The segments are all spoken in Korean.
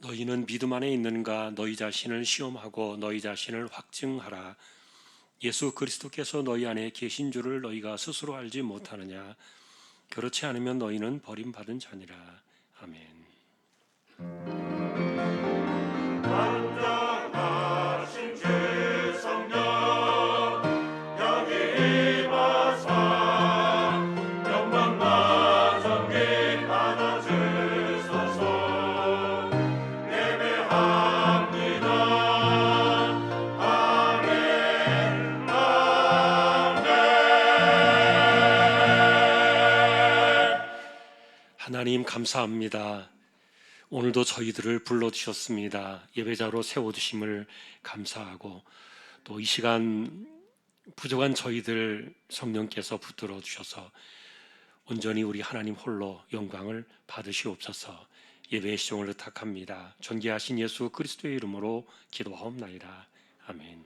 너희는 믿음 안에 있는가? 너희 자신을 시험하고 너희 자신을 확증하라. 예수 그리스도께서 너희 안에 계신 줄을 너희가 스스로 알지 못하느냐? 그렇지 않으면 너희는 버림받은 자니라. 아멘. 완전하신 주 성령 여기 임하사 영광과 존귀 받아주소서. 예배합니다. 아멘 아멘. 하나님 감사합니다. 오늘도 저희들을 불러주셨습니다. 예배자로 세워주심을 감사하고 또 이 시간 부족한 저희들 성령께서 붙들어 주셔서 온전히 우리 하나님 홀로 영광을 받으시옵소서. 예배의 시종을 의탁합니다. 존귀하신 예수 그리스도의 이름으로 기도하옵나이다. 아멘.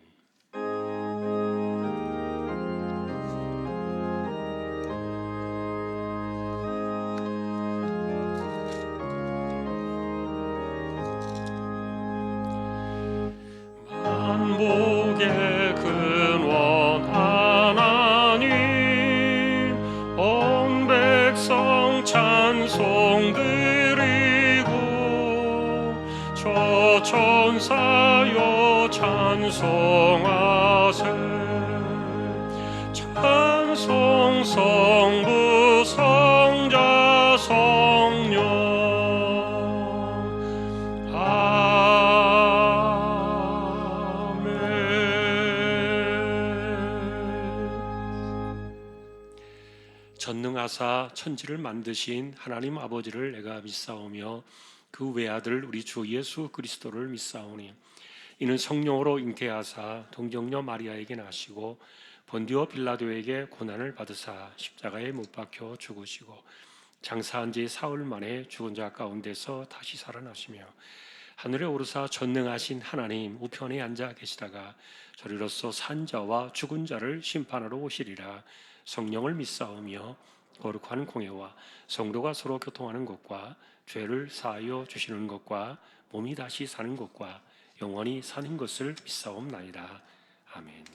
만복의 근원 하나님 온 백성 찬송 드리고 저 천사여 찬송하세. 찬송 성부 성자 성령 전능하사 천지를 만드신 하나님 아버지를 내가 믿사오며 그 외아들 우리 주 예수 그리스도를 믿사오니 이는 성령으로 잉태하사 동정녀 마리아에게 나시고 본디오 빌라도에게 고난을 받으사 십자가에 못 박혀 죽으시고 장사한 지 사흘 만에 죽은 자 가운데서 다시 살아나시며 하늘에 오르사 전능하신 하나님 우편에 앉아 계시다가 저리로서 산 자와 죽은 자를 심판하러 오시리라. 성령을 믿사오며 거룩한 공예와 성도가 서로 교통하는 것과 죄를 사하여 주시는 것과 몸이 다시 사는 것과 영원히 사는 것을 믿사옵나이다. 아멘.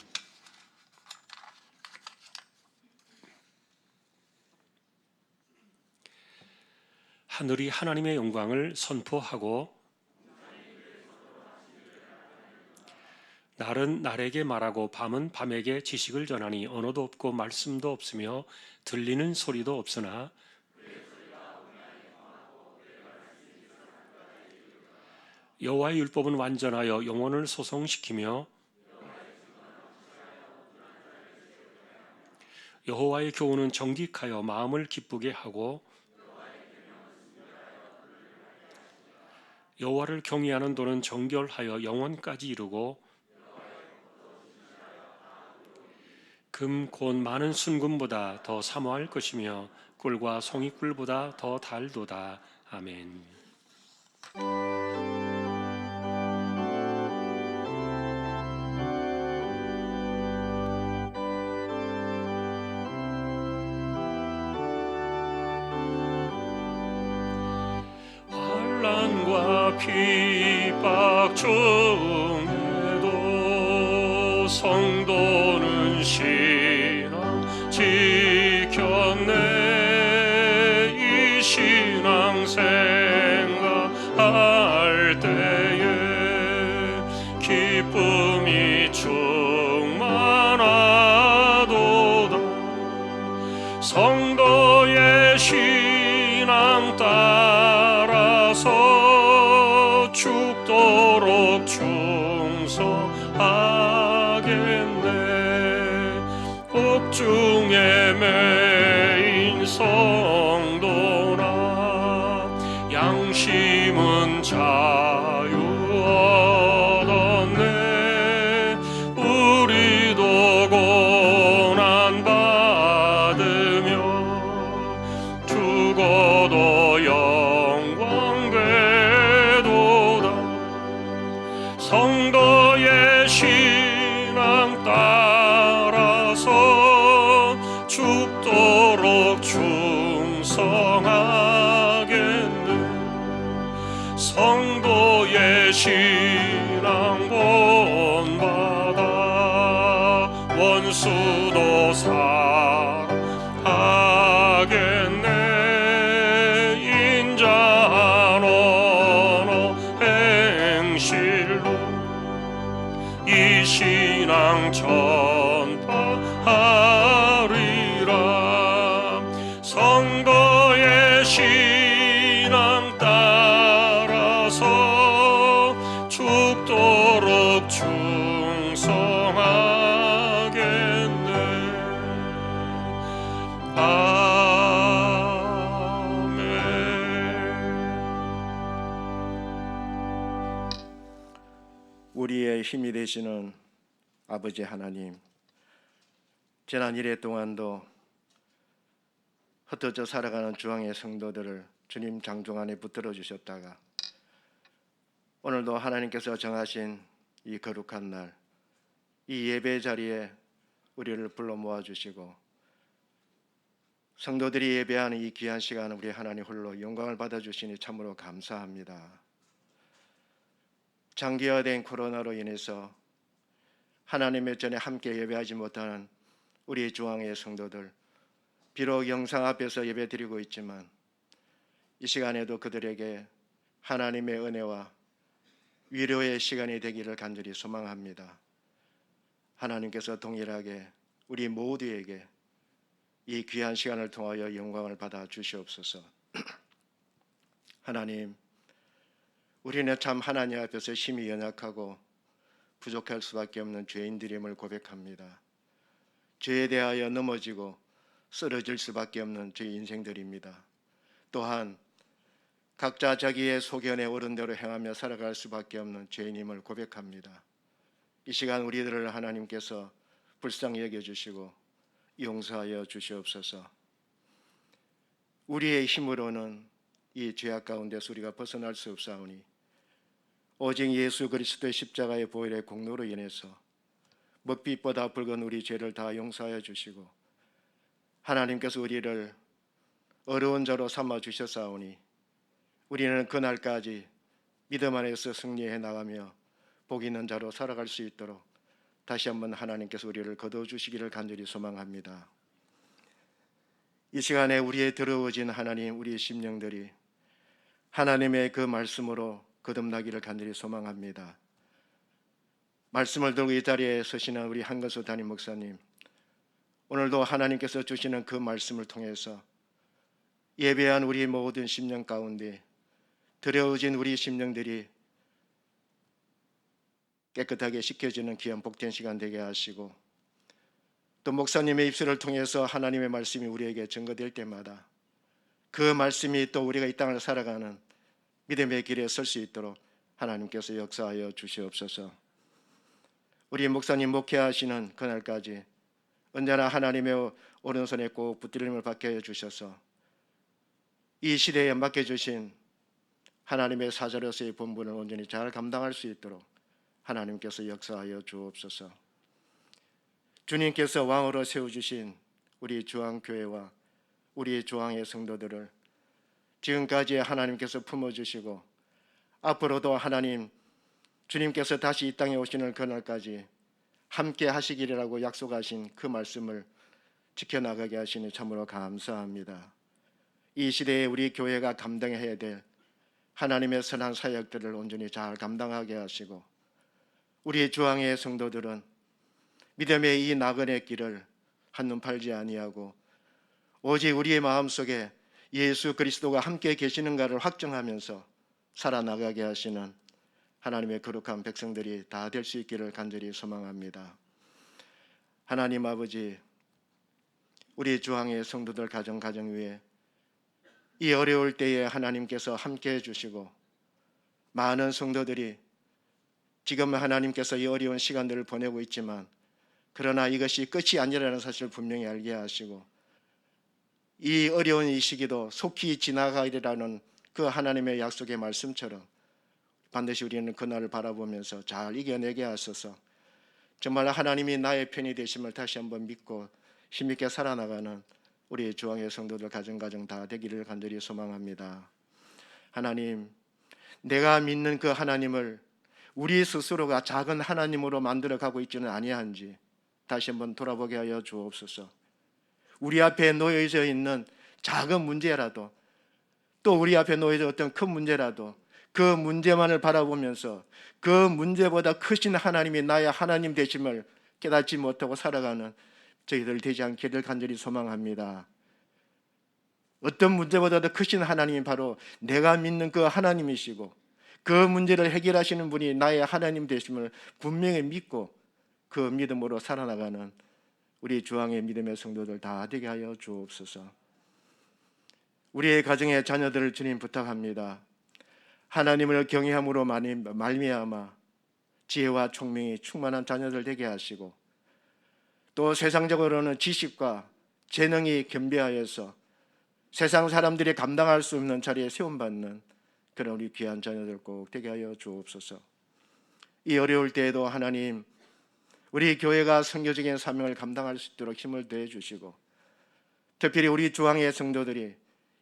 하늘이 하나님의 영광을 선포하고 날은 날에게 말하고 밤은 밤에게 지식을 전하니 언어도 없고 말씀도 없으며 들리는 소리도 없으나 여호와의 율법은 완전하여 영혼을 소성시키며 여호와의 교훈은 정직하여 마음을 기쁘게 하고 여호와를 경외하는 도는 정결하여 영원까지 이루고 금 곧 많은 순금보다 더 사모할 것이며 꿀과 송이꿀보다 더 달도다. 아멘. 환난과 핍박 중에도 성도는 신앙 지켰네. 이 신앙 생각할 때에 기쁨이 충만하도다. 성도의 신앙 따라서 죽도록 충성하겠네. 옥중에 매인 성도나 양심은 자유 얻었네. 우리도 고난 받으며 죽어도 영광 되도다. 성도의 신앙 따라서 죽도록 충성하겠네. 신앙 본받아 원수도 사랑하겠네. 인자노노 행실로 이 신앙 전파하리라. 선거의 신앙 따라서 죽도록 충성하겠네. 아멘. 우리의 힘이 되시는 아버지 하나님, 지난 1회 동안도 흩어져 살아가는 주왕의 성도들을 주님 장종 안에 붙들어 주셨다가 오늘도 하나님께서 정하신 이 거룩한 날, 이 예배 자리에 우리를 불러 모아 주시고 성도들이 예배하는 이 귀한 시간 우리 하나님 홀로 영광을 받아 주시니 참으로 감사합니다. 장기화된 코로나로 인해서 하나님의 전에 함께 예배하지 못하는 우리 주왕의 성도들, 비록 영상 앞에서 예배드리고 있지만 이 시간에도 그들에게 하나님의 은혜와 위로의 시간이 되기를 간절히 소망합니다. 하나님께서 동일하게 우리 모두에게 이 귀한 시간을 통하여 영광을 받아 주시옵소서. 하나님, 우리는 참 하나님 앞에서 심히 연약하고 부족할 수밖에 없는 죄인들임을 고백합니다. 죄에 대하여 넘어지고 쓰러질 수밖에 없는 저희 인생들입니다. 또한 각자 자기의 소견에 옳은 대로 행하며 살아갈 수밖에 없는 죄인임을 고백합니다. 이 시간 우리들을 하나님께서 불쌍히 여겨주시고 용서하여 주시옵소서. 우리의 힘으로는 이 죄악 가운데서 우리가 벗어날 수 없사오니 오직 예수 그리스도의 십자가의 보혈의 공로로 인해서 먹빛보다 붉은 우리 죄를 다 용서하여 주시고 하나님께서 우리를 어려운 자로 삼아 주셨사오니 우리는 그날까지 믿음 안에서 승리해 나가며 복 있는 자로 살아갈 수 있도록 다시 한번 하나님께서 우리를 거둬주시기를 간절히 소망합니다. 이 시간에 우리의 더러워진 하나님, 우리의 심령들이 하나님의 그 말씀으로 거듭나기를 간절히 소망합니다. 말씀을 들고 이 자리에 서시는 우리 한건수 담임 목사님, 오늘도 하나님께서 주시는 그 말씀을 통해서 예배한 우리 모든 심령 가운데 더러워진 우리 심령들이 깨끗하게 씻겨지는 귀한 복된 시간 되게 하시고 또 목사님의 입술을 통해서 하나님의 말씀이 우리에게 증거될 때마다 그 말씀이 또 우리가 이 땅을 살아가는 믿음의 길에 설 수 있도록 하나님께서 역사하여 주시옵소서. 우리 목사님 목회하시는 그날까지 언제나 하나님의 오른손에 꼭 붙들림을 받게 해 주셔서 이 시대에 맡겨주신 하나님의 사자로서의 본분을 온전히 잘 감당할 수 있도록 하나님께서 역사하여 주옵소서. 주님께서 왕으로 세워주신 우리 주왕교회와 우리 주왕의 성도들을 지금까지 하나님께서 품어주시고 앞으로도 하나님 주님께서 다시 이 땅에 오시는 그날까지 함께 하시기라고 약속하신 그 말씀을 지켜나가게 하시니 참으로 감사합니다. 이 시대에 우리 교회가 감당해야 될 하나님의 선한 사역들을 온전히 잘 감당하게 하시고 우리 주왕의 성도들은 믿음의 이 나그네 길을 한눈 팔지 아니하고 오직 우리의 마음속에 예수 그리스도가 함께 계시는가를 확정하면서 살아나가게 하시는 하나님의 거룩한 백성들이 다 될 수 있기를 간절히 소망합니다. 하나님 아버지, 우리 주왕의 성도들 가정 위에 이 어려울 때에 하나님께서 함께 해주시고 많은 성도들이 지금 하나님께서 이 어려운 시간들을 보내고 있지만 그러나 이것이 끝이 아니라는 사실을 분명히 알게 하시고 이 어려운 이 시기도 속히 지나가리라는 그 하나님의 약속의 말씀처럼 반드시 우리는 그날을 바라보면서 잘 이겨내게 하소서. 정말 하나님이 나의 편이 되심을 다시 한번 믿고 힘있게 살아나가는 우리 주왕의 성도들 가정 다 되기를 간절히 소망합니다. 하나님, 내가 믿는 그 하나님을 우리 스스로가 작은 하나님으로 만들어가고 있지는 아니한지 다시 한번 돌아보게 하여 주옵소서. 우리 앞에 놓여져 있는 작은 문제라도, 또 우리 앞에 놓여져 어떤 큰 문제라도 그 문제만을 바라보면서 그 문제보다 크신 하나님이 나의 하나님 되심을 깨닫지 못하고 살아가는 저희들 되지 않기를 간절히 소망합니다. 어떤 문제보다도 크신 하나님이 바로 내가 믿는 그 하나님이시고, 그 문제를 해결하시는 분이 나의 하나님 되심을 분명히 믿고 그 믿음으로 살아나가는 우리 주왕의 믿음의 성도들 다 되게 하여 주옵소서. 우리의 가정의 자녀들을 주님 부탁합니다. 하나님을 경외함으로 말미암아 지혜와 총명이 충만한 자녀들 되게 하시고, 또 세상적으로는 지식과 재능이 겸비하여서 세상 사람들이 감당할 수 없는 자리에 세움받는 그런 우리 귀한 자녀들 꼭 되게 하여 주옵소서. 이 어려울 때에도 하나님, 우리 교회가 선교적인 사명을 감당할 수 있도록 힘을 더해 주시고, 특별히 우리 주왕의 성도들이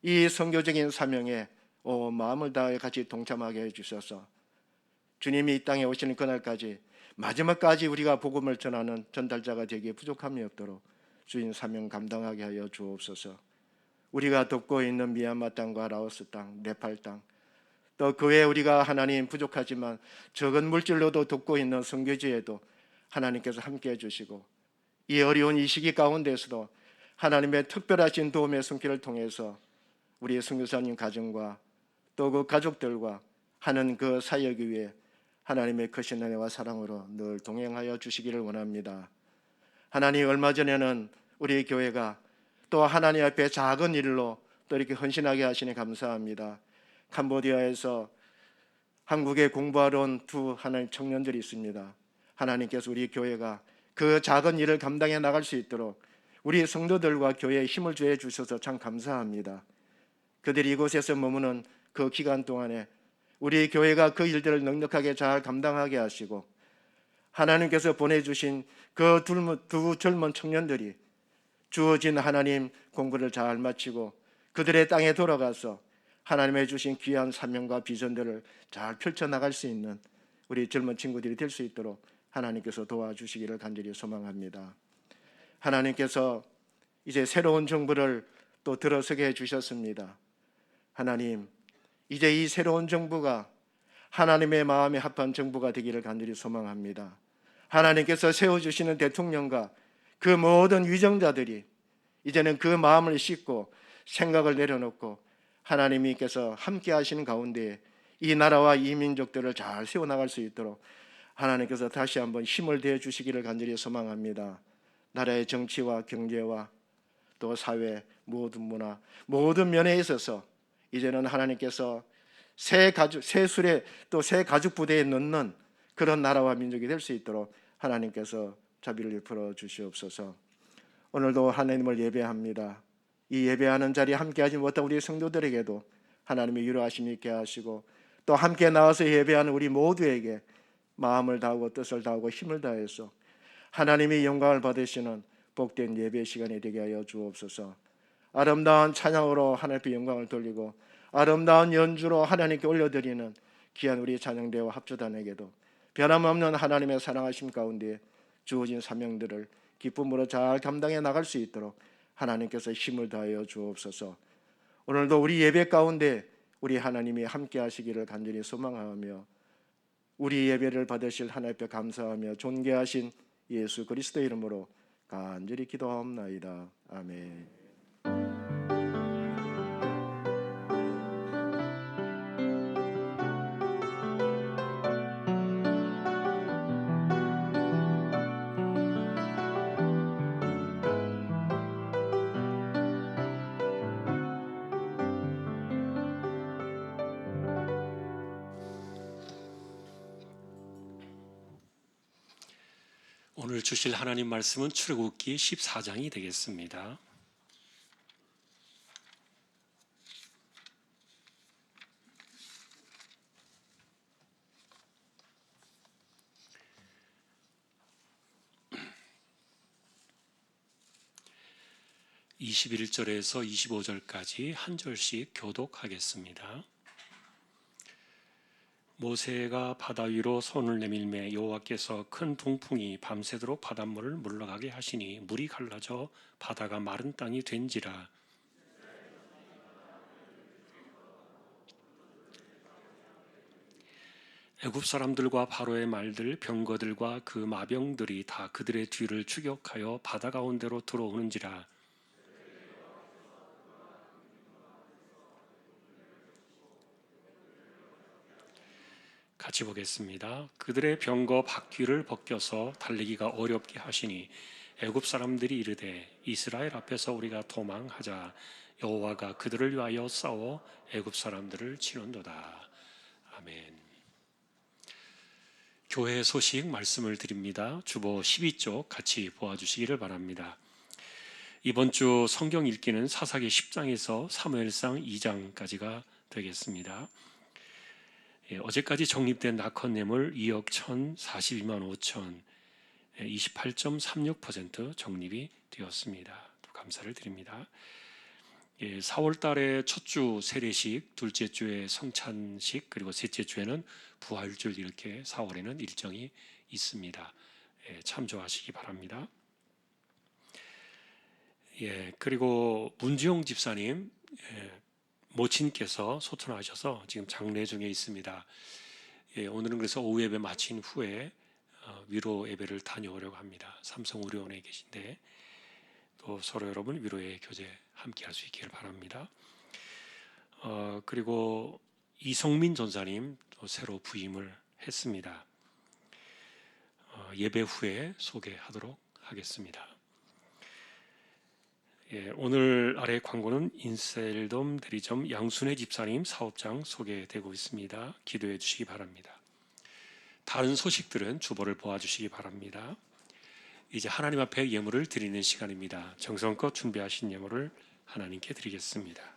이 선교적인 사명에 마음을 다해 같이 동참하게 해 주셔서 주님이 이 땅에 오시는 그날까지 마지막까지 우리가 복음을 전하는 전달자가 되기에 부족함이 없도록 주인 사명 감당하게 하여 주옵소서. 우리가 돕고 있는 미얀마 땅과 라오스 땅, 네팔 땅, 또 그 외에 우리가 하나님 부족하지만 적은 물질로도 돕고 있는 선교지에도 하나님께서 함께해 주시고, 이 어려운 이 시기 가운데서도 하나님의 특별하신 도움의 손길을 통해서 우리 선교사님 가정과 또 그 가족들과 하는 그 사역 위에 하나님의 크신 은혜와 사랑으로 늘 동행하여 주시기를 원합니다. 하나님, 얼마 전에는 우리 교회가 또 하나님 앞에 작은 일로 또 이렇게 헌신하게 하시니 감사합니다. 캄보디아에서 한국에 공부하러 온 두 하나님 청년들이 있습니다. 하나님께서 우리 교회가 그 작은 일을 감당해 나갈 수 있도록 우리 성도들과 교회에 힘을 주어 주셔서 참 감사합니다. 그들이 이곳에서 머무는 그 기간 동안에 우리 교회가 그 일들을 넉넉하게 잘 감당하게 하시고, 하나님께서 보내주신 그 두 젊은 청년들이 주어진 하나님 공부를 잘 마치고 그들의 땅에 돌아가서 하나님의 주신 귀한 사명과 비전들을 잘 펼쳐나갈 수 있는 우리 젊은 친구들이 될 수 있도록 하나님께서 도와주시기를 간절히 소망합니다. 하나님께서 이제 새로운 정부를 또 들어서게 해주셨습니다. 하나님, 이제 이 새로운 정부가 하나님의 마음에 합한 정부가 되기를 간절히 소망합니다. 하나님께서 세워주시는 대통령과 그 모든 위정자들이 이제는 그 마음을 싣고 생각을 내려놓고 하나님께서 함께 하시는 가운데 이 나라와 이 민족들을 잘 세워나갈 수 있도록 하나님께서 다시 한번 힘을 대해 주시기를 간절히 소망합니다. 나라의 정치와 경제와 또 사회, 모든 문화, 모든 면에 있어서 이제는 하나님께서 새 수레 또 새 가죽 부대에 넣는 그런 나라와 민족이 될 수 있도록 하나님께서 자비를 베풀어 주시옵소서. 오늘도 하나님을 예배합니다. 이 예배하는 자리에 함께하지 못한 우리 성도들에게도 하나님의 위로하심이 있게 하시고, 또 함께 나와서 예배하는 우리 모두에게 마음을 다하고 뜻을 다하고 힘을 다해서 하나님의 영광을 받으시는 복된 예배 시간이 되게 하여 주옵소서. 아름다운 찬양으로 하나님께 영광을 돌리고 아름다운 연주로 하나님께 올려드리는 귀한 우리 찬양대와 합주단에게도 변함없는 하나님의 사랑하심 가운데 주어진 사명들을 기쁨으로 잘 감당해 나갈 수 있도록 하나님께서 힘을 다하여 주옵소서. 오늘도 우리 예배 가운데 우리 하나님이 함께 하시기를 간절히 소망하며 우리 예배를 받으실 하나님 앞에 감사하며 존귀하신 예수 그리스도의 이름으로 간절히 기도하옵나이다. 아멘. 오늘 주실 하나님 말씀은 출애굽기 14장이 되겠습니다. (21절에서) (25절까지) 한 절씩 교독하겠습니다. 모세가 바다 위로 손을 내밀매 여호와께서 큰 동풍이 밤새도록 바닷물을 물러가게 하시니 물이 갈라져 바다가 마른 땅이 된지라. 애굽 사람들과 바로의 말들 병거들과 그 마병들이 다 그들의 뒤를 추격하여 바다 가운데로 들어오는지라. 같이 보겠습니다. 그들의 병거 바퀴를 벗겨서 달리기가 어렵게 하시니 애굽 사람들이 이르되 이스라엘 앞에서 우리가 도망하자. 여호와가 그들을 위하여 싸워 애굽 사람들을 치는도다. 아멘. 교회 소식 말씀을 드립니다. 주보 12쪽 같이 보아주시기를 바랍니다. 이번 주 성경 읽기는 사사기 10장에서 사무엘상 2장까지가 되겠습니다. 어제까지 적립된 낙헌예물 2억 1,042만 5천 28.36% 적립이 되었습니다. 또 감사를 드립니다. 4월 달에 첫 주 세례식, 둘째 주에 성찬식, 그리고 셋째 주에는 부활절 이렇게 4월에는 일정이 있습니다. 참조하시기 바랍니다. 그리고 문지용 집사님 모친께서 소천하셔서 지금 장례 중에 있습니다. 오늘은 그래서 오후 예배 마친 후에 위로 예배를 다녀오려고 합니다. 삼성의료원에 계신데 또 서로 여러분 위로의 교제 함께 할 수 있기를 바랍니다. 그리고 이성민 전사님 또 새로 부임을 했습니다. 예배 후에 소개하도록 하겠습니다. 오늘 아래 광고는 인셀돔 대리점 양순혜 집사님 사업장 소개되고 있습니다. 기도해 주시기 바랍니다. 다른 소식들은 주보를 보아주시기 바랍니다. 이제 하나님 앞에 예물을 드리는 시간입니다. 정성껏 준비하신 예물을 하나님께 드리겠습니다.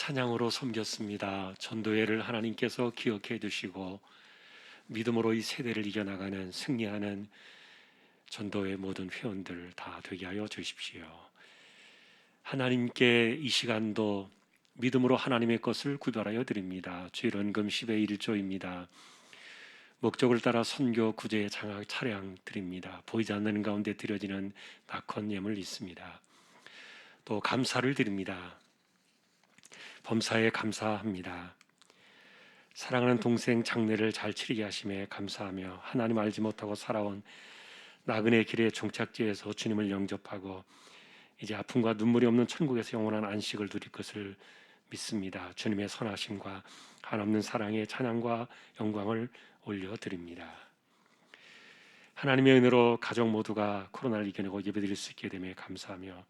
찬양으로 섬겼습니다. 전도회를 하나님께서 기억해 두시고 믿음으로 이 세대를 이겨나가는 승리하는 전도회 모든 회원들 다 되게 하여 주십시오. 하나님께 이 시간도 믿음으로 하나님의 것을 구별하여 드립니다. 주일원금 10의 1조입니다. 목적을 따라 선교 구제 장학 차량 드립니다. 보이지 않는 가운데 드려지는 낙헌 예물 있습니다. 또 감사를 드립니다. 범사에 감사합니다. 사랑하는 동생 장례를 잘 치르게 하심에 감사하며 하나님 알지 못하고 살아온 나그네 길의 종착지에서 주님을 영접하고 이제 아픔과 눈물이 없는 천국에서 영원한 안식을 누릴 것을 믿습니다. 주님의 선하심과 한없는 사랑의 찬양과 영광을 올려드립니다. 하나님의 은혜로 가족 모두가 코로나를 이겨내고 예배드릴 수 있게 됨에 감사하며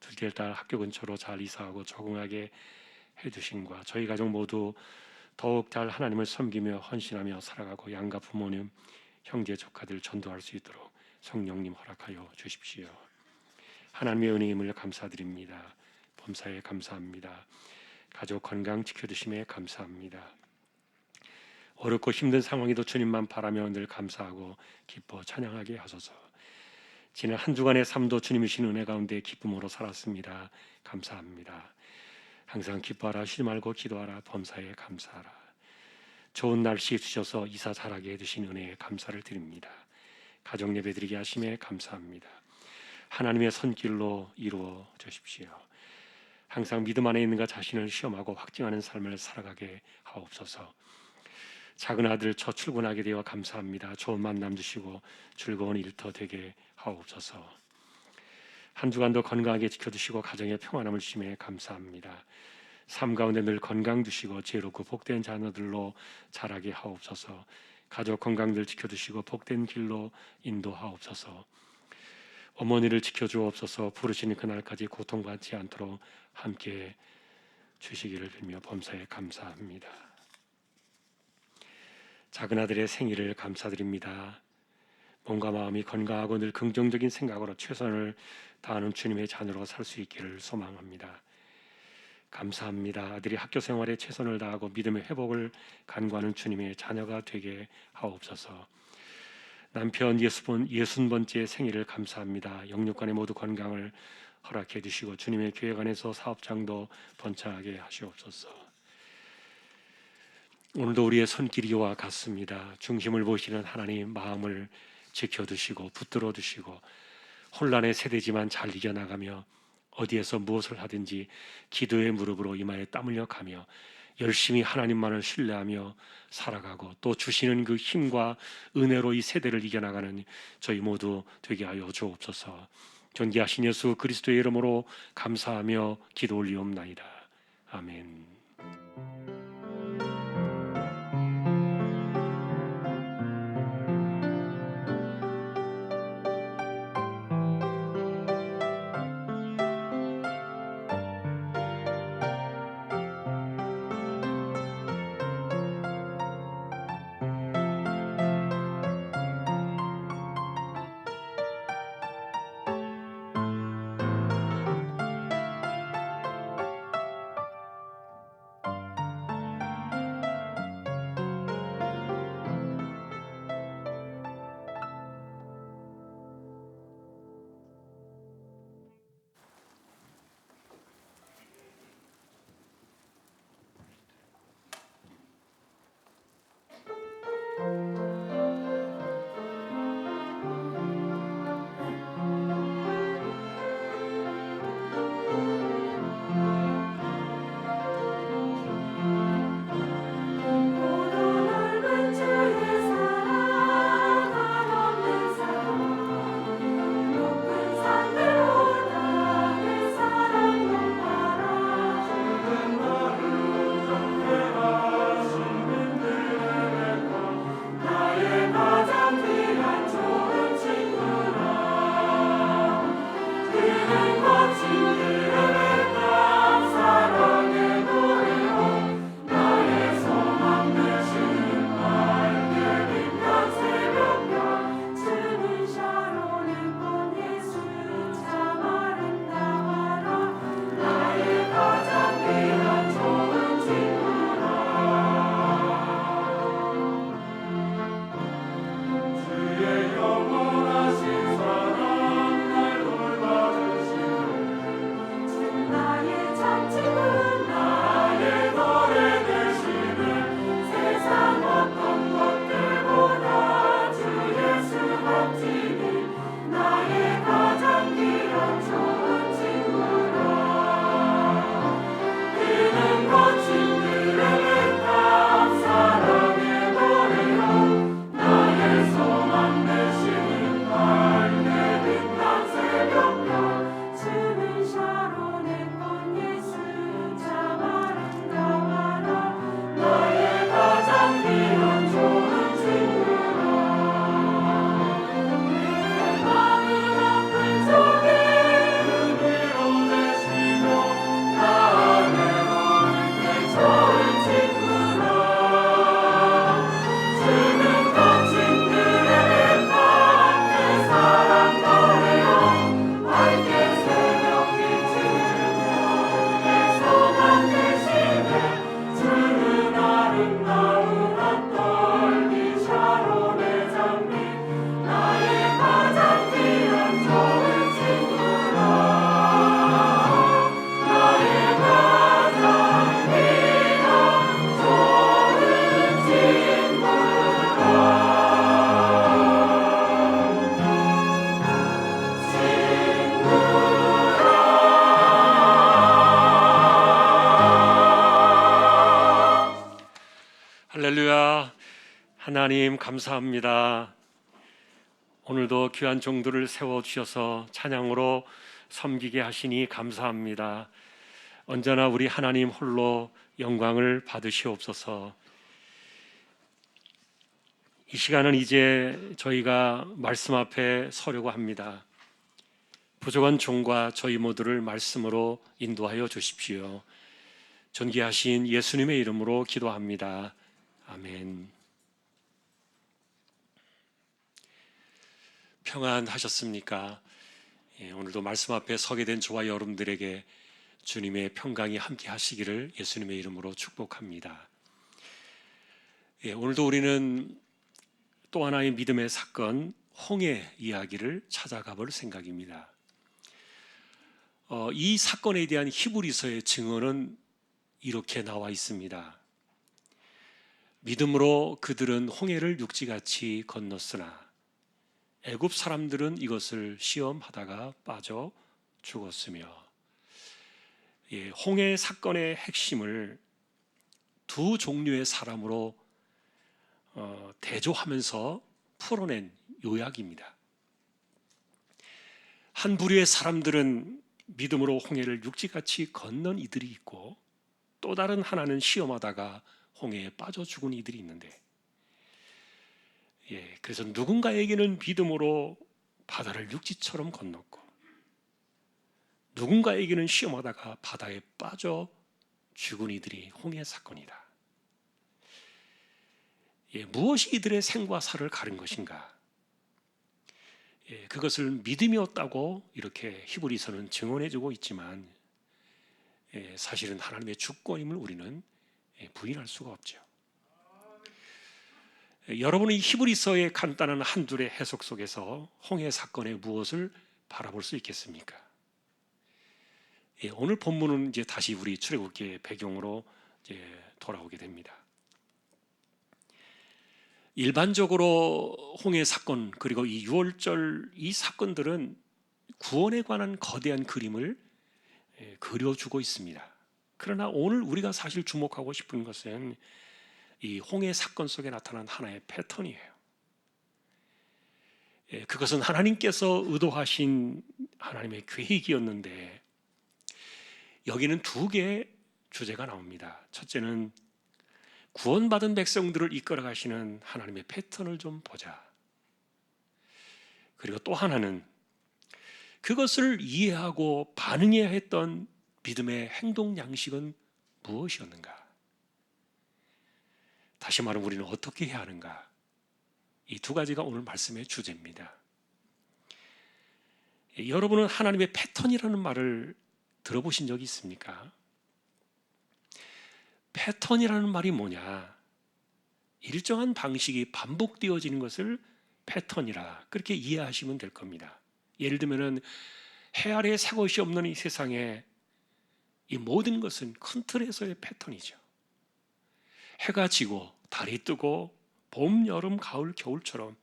둘째 딸 학교 근처로 잘 이사하고 적응하게 해주신과 저희 가족 모두 더욱 잘 하나님을 섬기며 헌신하며 살아가고 양가 부모님, 형제 조카들 전도할 수 있도록 성령님 허락하여 주십시오. 하나님의 은혜임을 감사드립니다. 범사에 감사합니다. 가족 건강 지켜주심에 감사합니다. 어렵고 힘든 상황에도 주님만 바라며 늘 감사하고 기뻐 찬양하게 하소서. 지난 한 주간의 삶도 주님이신 은혜 가운데 기쁨으로 살았습니다. 감사합니다. 항상 기뻐하라, 쉬지 말고 기도하라, 범사에 감사하라. 좋은 날씨 주셔서 이사 잘하게 해주신 은혜에 감사를 드립니다. 가정 예배 드리게 하심에 감사합니다. 하나님의 손길로 이루어 주십시오. 항상 믿음 안에 있는가 자신을 시험하고 확증하는 삶을 살아가게 하옵소서. 작은 아들 첫 출근하게 되어 감사합니다. 좋은 만남 주시고 즐거운 일터 되게 하옵소서. 한 주간도 건강하게 지켜주시고 가정에 평안함을 주심에 감사합니다. 삶 가운데 늘 건강 주시고 지혜롭고 복된 자녀들로 자라게 하옵소서. 가족 건강들 지켜주시고 복된 길로 인도하옵소서. 어머니를 지켜주옵소서. 부르시는 그날까지 고통받지 않도록 함께 주시기를 빌며 범사에 감사합니다. 작은 아들의 생일을 감사드립니다. 몸과 마음이 건강하고 늘 긍정적인 생각으로 최선을 다하는 주님의 자녀로 살 수 있기를 소망합니다. 감사합니다. 아들이 학교 생활에 최선을 다하고 믿음의 회복을 간구하는 주님의 자녀가 되게 하옵소서. 남편 60번째 생일을 감사합니다. 영육간의 모두 건강을 허락해 주시고 주님의 교회 안에서 사업장도 번창하게 하시옵소서. 오늘도 우리의 손길이와 같습니다. 중심을 보시는 하나님 마음을 지켜두시고 붙들어 두시고 혼란의 세대지만 잘 이겨나가며 어디에서 무엇을 하든지 기도의 무릎으로 이마에 땀 흘려 가며 열심히 하나님만을 신뢰하며 살아가고 또 주시는 그 힘과 은혜로 이 세대를 이겨나가는 저희 모두 되게 하여 주옵소서. 존귀하신 예수 그리스도의 이름으로 감사하며 기도 올리옵나이다. 아멘. 하나님 감사합니다. 오늘도 귀한 종들을 세워주셔서 찬양으로 섬기게 하시니 감사합니다. 언제나 우리 하나님 홀로 영광을 받으시옵소서. 이 시간은 이제 저희가 말씀 앞에 서려고 합니다. 부족한 종과 저희 모두를 말씀으로 인도하여 주십시오. 존귀하신 예수님의 이름으로 기도합니다. 아멘. 평안하셨습니까? 오늘도 말씀 앞에 서게 된 저와 여러분들에게 주님의 평강이 함께 하시기를 예수님의 이름으로 축복합니다. 오늘도 우리는 또 하나의 믿음의 사건, 홍해 이야기를 찾아가 볼 생각입니다. 이 사건에 대한 히브리서의 증언은 이렇게 나와 있습니다. 믿음으로 그들은 홍해를 육지같이 건넜으나 애굽 사람들은 이것을 시험하다가 빠져 죽었으며, 홍해 사건의 핵심을 두 종류의 사람으로 대조하면서 풀어낸 요약입니다. 한 부류의 사람들은 믿음으로 홍해를 육지같이 건넌 이들이 있고, 또 다른 하나는 시험하다가 홍해에 빠져 죽은 이들이 있는데, 그래서 누군가에게는 믿음으로 바다를 육지처럼 건넜고, 누군가에게는 시험하다가 바다에 빠져 죽은 이들이 홍해 사건이다. 무엇이 이들의 생과 사를 가른 것인가? 그것을 믿음이었다고 이렇게 히브리서는 증언해주고 있지만, 사실은 하나님의 주권임을 우리는 부인할 수가 없죠. 여러분은 이 히브리서의 간단한 한 줄의 해석 속에서 홍해 사건의 무엇을 바라볼 수 있겠습니까? 오늘 본문은 이제 다시 우리 출애굽기의 배경으로 이제 돌아오게 됩니다. 일반적으로 홍해 사건 그리고 이 유월절 이 사건들은 구원에 관한 거대한 그림을 그려주고 있습니다. 그러나 오늘 우리가 사실 주목하고 싶은 것은 이 홍해 사건 속에 나타난 하나의 패턴이에요. 그것은 하나님께서 의도하신 하나님의 계획이었는데, 여기는 두 개의 주제가 나옵니다. 첫째는 구원받은 백성들을 이끌어 가시는 하나님의 패턴을 좀 보자. 그리고 또 하나는 그것을 이해하고 반응해야 했던 믿음의 행동 양식은 무엇이었는가? 다시 말하면 우리는 어떻게 해야 하는가? 이 두 가지가 오늘 말씀의 주제입니다. 여러분은 하나님의 패턴이라는 말을 들어보신 적이 있습니까? 패턴이라는 말이 뭐냐? 일정한 방식이 반복되어지는 것을 패턴이라 그렇게 이해하시면 될 겁니다. 예를 들면 해 아래 새 것이 없는 이 세상에 이 모든 것은 큰 틀에서의 패턴이죠. 해가 지고 달이 뜨고 봄, 여름, 가을, 겨울처럼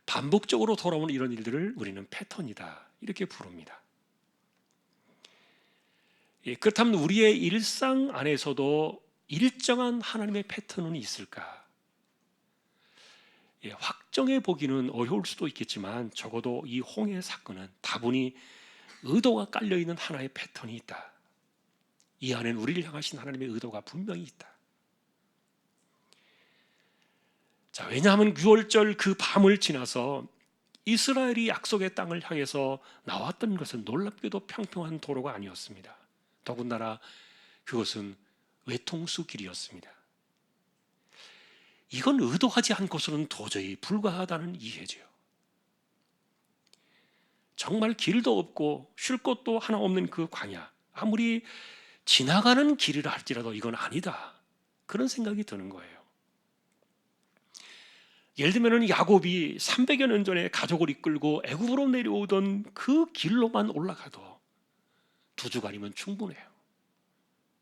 반복적으로 돌아오는 이런 일들을 우리는 패턴이다 이렇게 부릅니다. 그렇다면 우리의 일상 안에서도 일정한 하나님의 패턴은 있을까? 확정해 보기는 어려울 수도 있겠지만 적어도 이 홍해 사건은 다분히 의도가 깔려있는 하나의 패턴이 있다. 이 안에는 우리를 향하신 하나님의 의도가 분명히 있다. 자, 왜냐하면 6월절 그 밤을 지나서 이스라엘이 약속의 땅을 향해서 나왔던 것은 놀랍게도 평평한 도로가 아니었습니다. 더군다나 그것은 외통수 길이었습니다. 이건 의도하지 않고서는 도저히 불가하다는 이해죠. 정말 길도 없고 쉴 곳도 하나 없는 그 광야, 아무리 지나가는 길이라 할지라도 이건 아니다, 그런 생각이 드는 거예요. 예를 들면 야곱이 300여 년 전에 가족을 이끌고 애굽으로 내려오던 그 길로만 올라가도 2주간이면 충분해요.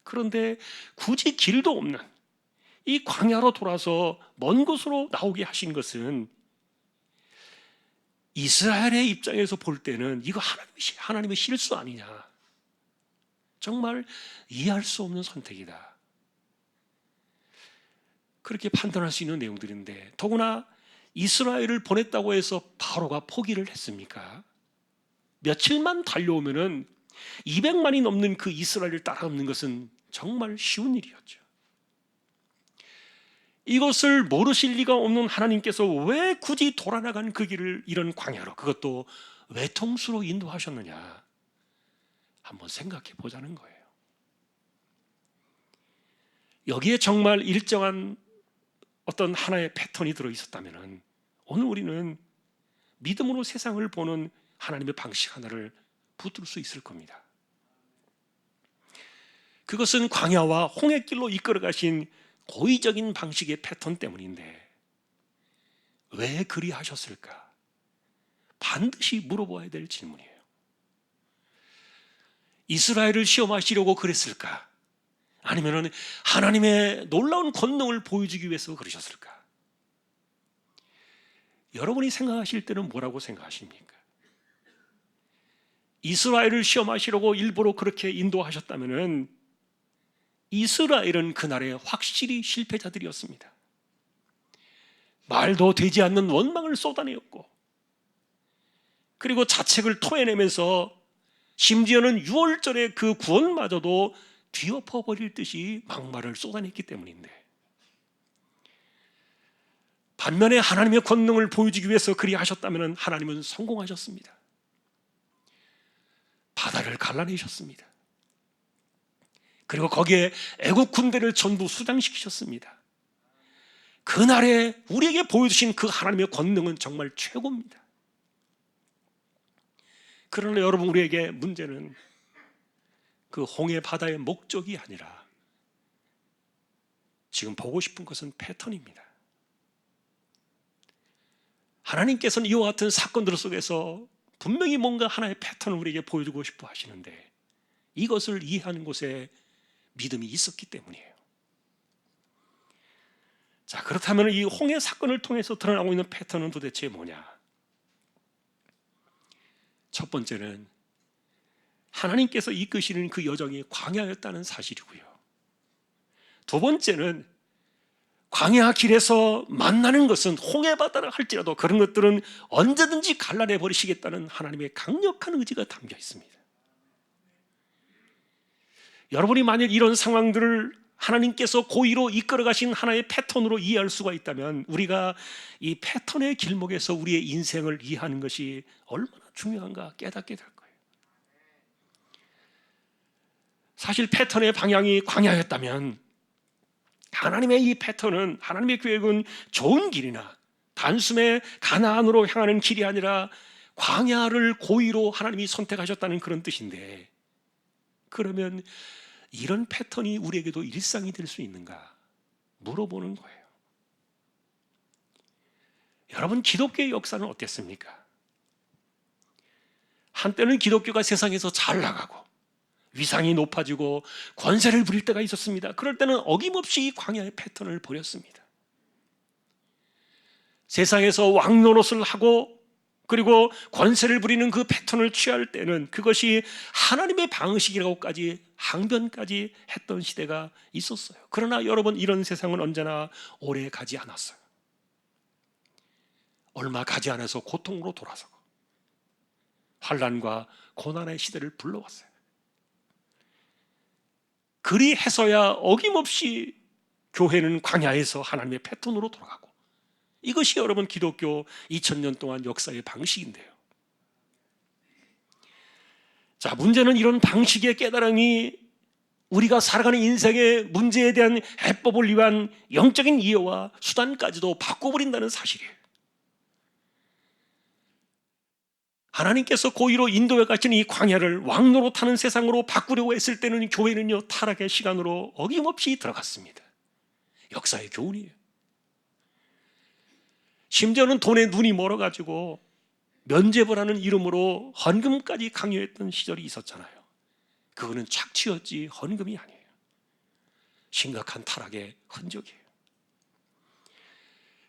그런데 굳이 길도 없는 이 광야로 돌아서 먼 곳으로 나오게 하신 것은 이스라엘의 입장에서 볼 때는 이거 하나님의 실수 아니냐, 정말 이해할 수 없는 선택이다. 그렇게 판단할 수 있는 내용들인데, 더구나 이스라엘을 보냈다고 해서 바로가 포기를 했습니까? 며칠만 달려오면은 200만이 넘는 그 이스라엘을 따라오는 것은 정말 쉬운 일이었죠. 이것을 모르실 리가 없는 하나님께서 왜 굳이 돌아나간 그 길을 이런 광야로, 그것도 외통수로 인도하셨느냐, 한번 생각해 보자는 거예요. 여기에 정말 일정한 어떤 하나의 패턴이 들어있었다면 오늘 우리는 믿음으로 세상을 보는 하나님의 방식 하나를 붙들 수 있을 겁니다. 그것은 광야와 홍해길로 이끌어 가신 고의적인 방식의 패턴 때문인데, 왜 그리 하셨을까? 반드시 물어봐야 될 질문이에요. 이스라엘을 시험하시려고 그랬을까? 아니면 하나님의 놀라운 권능을 보여주기 위해서 그러셨을까? 여러분이 생각하실 때는 뭐라고 생각하십니까? 이스라엘을 시험하시려고 일부러 그렇게 인도하셨다면 이스라엘은 그날에 확실히 실패자들이었습니다. 말도 되지 않는 원망을 쏟아내었고, 그리고 자책을 토해내면서 심지어는 유월절의 그 구원마저도 뒤엎어버릴 듯이 막말을 쏟아냈기 때문인데, 반면에 하나님의 권능을 보여주기 위해서 그리 하셨다면 하나님은 성공하셨습니다. 바다를 갈라내셨습니다. 그리고 거기에 애국 군대를 전부 수장시키셨습니다. 그날에 우리에게 보여주신 그 하나님의 권능은 정말 최고입니다. 그러나 여러분, 우리에게 문제는 그 홍해 바다의 목적이 아니라 지금 보고 싶은 것은 패턴입니다. 하나님께서는 이와 같은 사건들 속에서 분명히 뭔가 하나의 패턴을 우리에게 보여주고 싶어 하시는데, 이것을 이해하는 곳에 믿음이 있었기 때문이에요. 자, 그렇다면 이 홍해 사건을 통해서 드러나고 있는 패턴은 도대체 뭐냐? 첫 번째는 하나님께서 이끄시는 그 여정이 광야였다는 사실이고요. 두 번째는 광야 길에서 만나는 것은 홍해바다라 할지라도 그런 것들은 언제든지 갈라내 버리시겠다는 하나님의 강력한 의지가 담겨 있습니다. 여러분이 만약 이런 상황들을 하나님께서 고의로 이끌어 가신 하나의 패턴으로 이해할 수가 있다면, 우리가 이 패턴의 길목에서 우리의 인생을 이해하는 것이 얼마나 중요한가 깨닫게 될 거예요. 사실 패턴의 방향이 광야였다면, 하나님의 이 패턴은, 하나님의 계획은 좋은 길이나 단숨에 가나안으로 향하는 길이 아니라 광야를 고의로 하나님이 선택하셨다는 그런 뜻인데, 그러면 이런 패턴이 우리에게도 일상이 될 수 있는가 물어보는 거예요. 여러분, 기독교의 역사는 어땠습니까? 한때는 기독교가 세상에서 잘 나가고 위상이 높아지고 권세를 부릴 때가 있었습니다. 그럴 때는 어김없이 이 광야의 패턴을 버렸습니다. 세상에서 왕 노릇을 하고 그리고 권세를 부리는 그 패턴을 취할 때는 그것이 하나님의 방식이라고까지 항변까지 했던 시대가 있었어요. 그러나 여러분, 이런 세상은 언제나 오래 가지 않았어요. 얼마 가지 않아서 고통으로 돌아서고 환난과 고난의 시대를 불러왔어요. 그리 해서야 어김없이 교회는 광야에서 하나님의 패턴으로 돌아가고, 이것이 여러분 기독교 2000년 동안 역사의 방식인데요. 자, 문제는 이런 방식의 깨달음이 우리가 살아가는 인생의 문제에 대한 해법을 위한 영적인 이해와 수단까지도 바꿔버린다는 사실이에요. 하나님께서 고의로 인도에 가신 이 광야를 왕노릇하는 세상으로 바꾸려고 했을 때는 교회는요, 타락의 시간으로 어김없이 들어갔습니다. 역사의 교훈이에요. 심지어는 돈에 눈이 멀어가지고 면죄부라는 이름으로 헌금까지 강요했던 시절이 있었잖아요. 그거는 착취였지 헌금이 아니에요. 심각한 타락의 흔적이에요.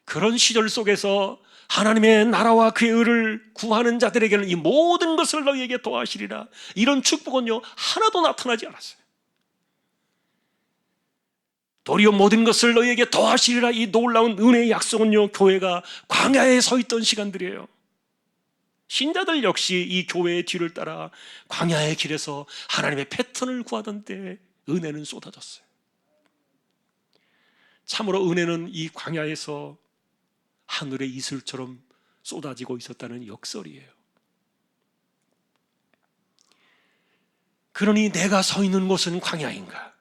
그런 시절 속에서 하나님의 나라와 그의 의를 구하는 자들에게는 이 모든 것을 너희에게 도와하시리라, 이런 축복은요 하나도 나타나지 않았어요. 도리어 모든 것을 너희에게 더하시리라. 이 놀라운 은혜의 약속은요, 교회가 광야에 서 있던 시간들이에요. 신자들 역시 이 교회의 뒤를 따라 광야의 길에서 하나님의 패턴을 구하던 때 은혜는 쏟아졌어요. 참으로 은혜는 이 광야에서 하늘의 이슬처럼 쏟아지고 있었다는 역설이에요. 그러니 내가 서 있는 곳은 광야인가?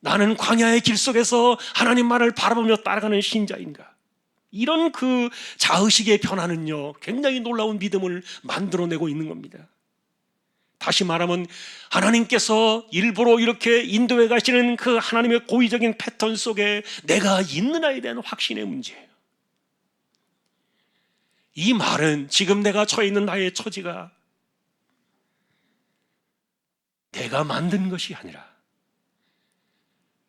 나는 광야의 길 속에서 하나님 말을 바라보며 따라가는 신자인가? 이런 그 자의식의 변화는요, 굉장히 놀라운 믿음을 만들어내고 있는 겁니다. 다시 말하면 하나님께서 일부러 이렇게 인도해 가시는 그 하나님의 고의적인 패턴 속에 내가 있느냐에 대한 확신의 문제예요. 이 말은 지금 내가 처해 있는 나의 처지가 내가 만든 것이 아니라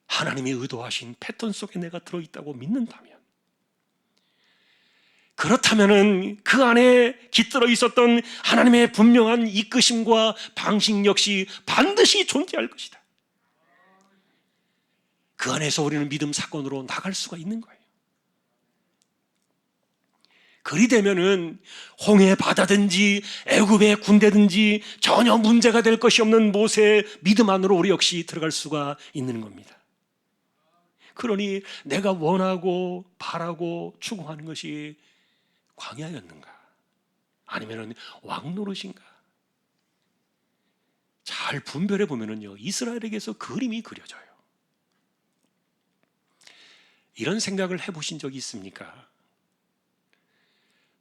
하나님이 의도하신 패턴 속에 내가 들어있다고 믿는다면, 그렇다면 그 안에 깃들어 있었던 하나님의 분명한 이끄심과 방식 역시 반드시 존재할 것이다. 그 안에서 우리는 믿음 사건으로 나갈 수가 있는 거예요. 그리 되면은 홍해 바다든지 애굽의 군대든지 전혀 문제가 될 것이 없는 모세의 믿음 안으로 우리 역시 들어갈 수가 있는 겁니다. 그러니 내가 원하고 바라고 추구하는 것이 광야였는가? 아니면 왕노릇인가? 잘 분별해 보면은요, 이스라엘에게서 그림이 그려져요. 이런 생각을 해보신 적이 있습니까?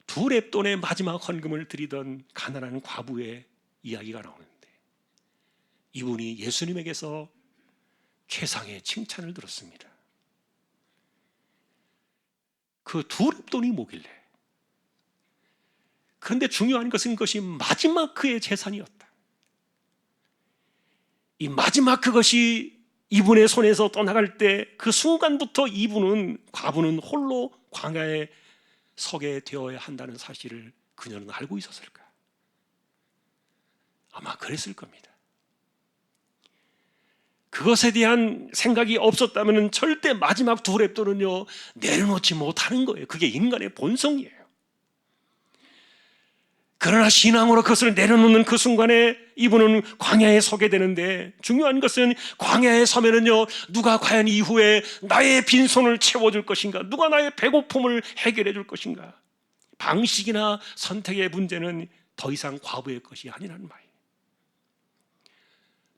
두 렙돈의 마지막 헌금을 드리던 가난한 과부의 이야기가 나오는데, 이분이 예수님에게서 최상의 칭찬을 들었습니다. 그 두 렙돈이 뭐길래? 그런데 중요한 것은 그것이 마지막 그의 재산이었다. 이 마지막 그것이 이분의 손에서 떠나갈 때 그 순간부터 과부는 홀로 광야에 서게 되어야 한다는 사실을 그녀는 알고 있었을까? 아마 그랬을 겁니다. 그것에 대한 생각이 없었다면 절대 마지막 두 렙돈은요, 내려놓지 못하는 거예요. 그게 인간의 본성이에요. 그러나 신앙으로 그것을 내려놓는 그 순간에 이분은 광야에 서게 되는데, 중요한 것은 광야에 서면은요, 누가 과연 이후에 나의 빈손을 채워줄 것인가? 누가 나의 배고픔을 해결해 줄 것인가? 방식이나 선택의 문제는 더 이상 과부의 것이 아니라는 말이에요.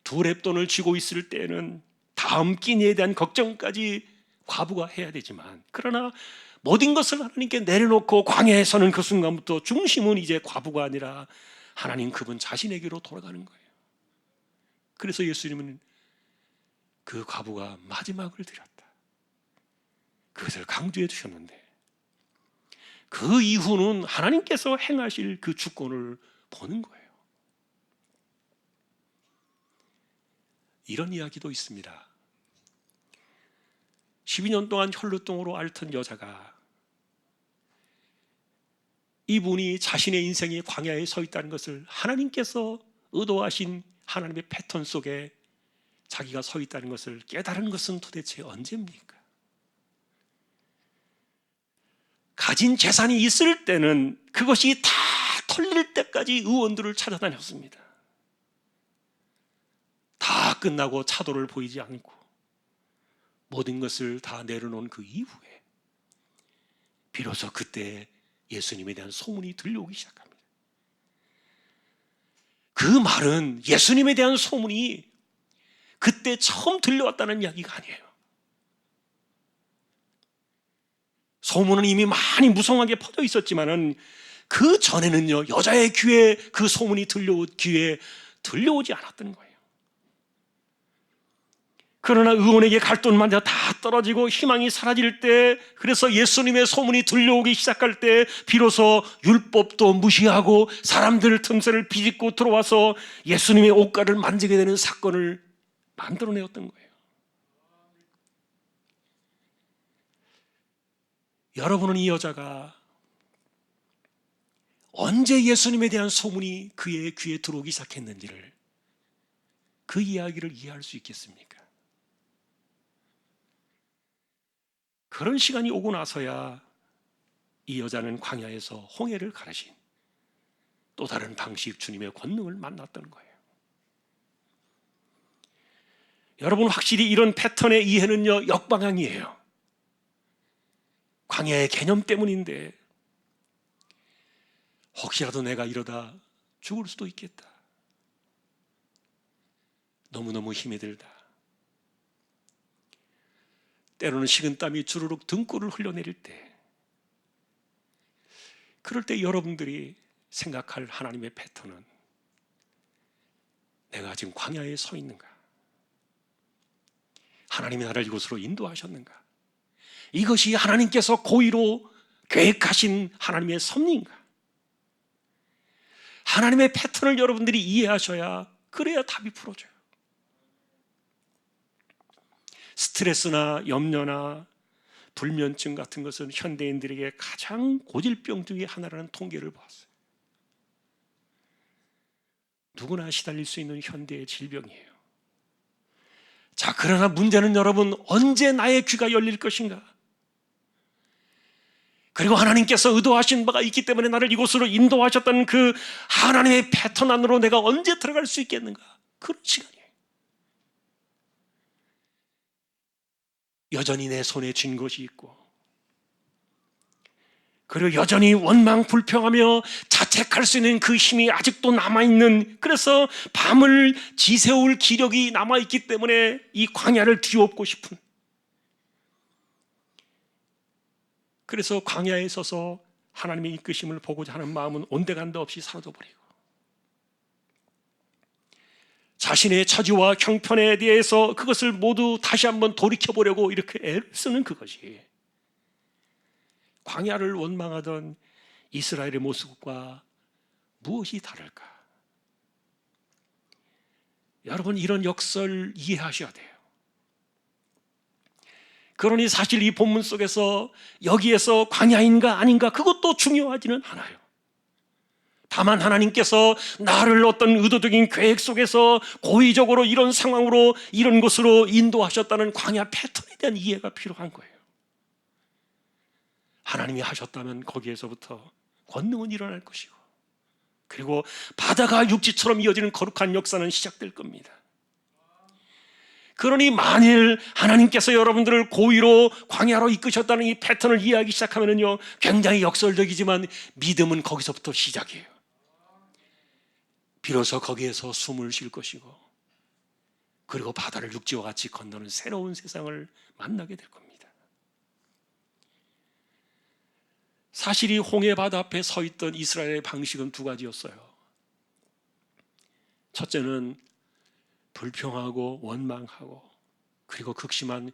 두 렙돈을 쥐고 있을 때에는 다음 끼니에 대한 걱정까지 과부가 해야 되지만, 그러나 모든 것을 하나님께 내려놓고 광야에 서는 그 순간부터 중심은 이제 과부가 아니라 하나님 그분 자신에게로 돌아가는 거예요. 그래서 예수님은 그 과부가 마지막을 드렸다, 그것을 강조해 주셨는데, 그 이후는 하나님께서 행하실 그 주권을 보는 거예요. 이런 이야기도 있습니다. 12년 동안 혈루증으로 앓던 여자가, 이분이 자신의 인생이 광야에 서 있다는 것을 하나님께서 의도하신 하나님의 패턴 속에 자기가 서 있다는 것을 깨달은 것은 도대체 언제입니까? 가진 재산이 있을 때는 그것이 다 털릴 때까지 의원들을 찾아다녔습니다. 다 끝나고 차도를 보이지 않고 모든 것을 다 내려놓은 그 이후에 비로소 그때 예수님에 대한 소문이 들려오기 시작합니다. 그 말은 예수님에 대한 소문이 그때 처음 들려왔다는 이야기가 아니에요. 소문은 이미 많이 무성하게 퍼져 있었지만은 그 전에는요, 여자의 귀에 그 소문이 들려오지 않았던 거예요. 그러나 의원에게 갈 돈마다 다 떨어지고 희망이 사라질 때, 그래서 예수님의 소문이 들려오기 시작할 때 비로소 율법도 무시하고 사람들 틈새를 비집고 들어와서 예수님의 옷가를 만지게 되는 사건을 만들어내었던 거예요. 여러분은 이 여자가 언제 예수님에 대한 소문이 그의 귀에 들어오기 시작했는지를, 그 이야기를 이해할 수 있겠습니까? 그런 시간이 오고 나서야 이 여자는 광야에서 홍해를 가르신 또 다른 방식 주님의 권능을 만났던 거예요. 여러분, 확실히 이런 패턴의 이해는요, 역방향이에요. 광야의 개념 때문인데 혹시라도 내가 이러다 죽을 수도 있겠다. 너무너무 힘이 들다. 때로는 식은땀이 주르륵 등골을 흘러내릴 때, 그럴 때 여러분들이 생각할 하나님의 패턴은 내가 지금 광야에 서 있는가? 하나님이 나를 이곳으로 인도하셨는가? 이것이 하나님께서 고의로 계획하신 하나님의 섭리인가? 하나님의 패턴을 여러분들이 이해하셔야, 그래야 답이 풀어져요. 스트레스나 염려나 불면증 같은 것은 현대인들에게 가장 고질병 중에 하나라는 통계를 보았어요. 누구나 시달릴 수 있는 현대의 질병이에요. 자, 그러나 문제는 여러분, 언제 나의 귀가 열릴 것인가? 그리고 하나님께서 의도하신 바가 있기 때문에 나를 이곳으로 인도하셨다는 그 하나님의 패턴 안으로 내가 언제 들어갈 수 있겠는가? 그런 시간이에요. 여전히 내 손에 쥔 것이 있고, 그리고 여전히 원망 불평하며 자책할 수 있는 그 힘이 아직도 남아있는, 그래서 밤을 지새울 기력이 남아있기 때문에 이 광야를 뒤엎고 싶은, 그래서 광야에 서서 하나님의 이끄심을 보고자 하는 마음은 온데간데 없이 사라져버리고, 자신의 처지와 형편에 대해서 그것을 모두 다시 한번 돌이켜보려고 이렇게 애를 쓰는 그것이 광야를 원망하던 이스라엘의 모습과 무엇이 다를까? 여러분, 이런 역설 이해하셔야 돼요. 그러니 사실 이 본문 속에서 여기에서 광야인가 아닌가 그것도 중요하지는 않아요. 다만 하나님께서 나를 어떤 의도적인 계획 속에서 고의적으로 이런 상황으로 이런 곳으로 인도하셨다는 광야 패턴에 대한 이해가 필요한 거예요. 하나님이 하셨다면 거기에서부터 권능은 일어날 것이고, 그리고 바다가 육지처럼 이어지는 거룩한 역사는 시작될 겁니다. 그러니 만일 하나님께서 여러분들을 고의로 광야로 이끄셨다는 이 패턴을 이해하기 시작하면요, 굉장히 역설적이지만 믿음은 거기서부터 시작이에요. 비로소 거기에서 숨을 쉴 것이고, 그리고 바다를 육지와 같이 건너는 새로운 세상을 만나게 될 겁니다. 사실 이 홍해 바다 앞에 서 있던 이스라엘의 방식은 두 가지였어요. 첫째는 불평하고 원망하고, 그리고 극심한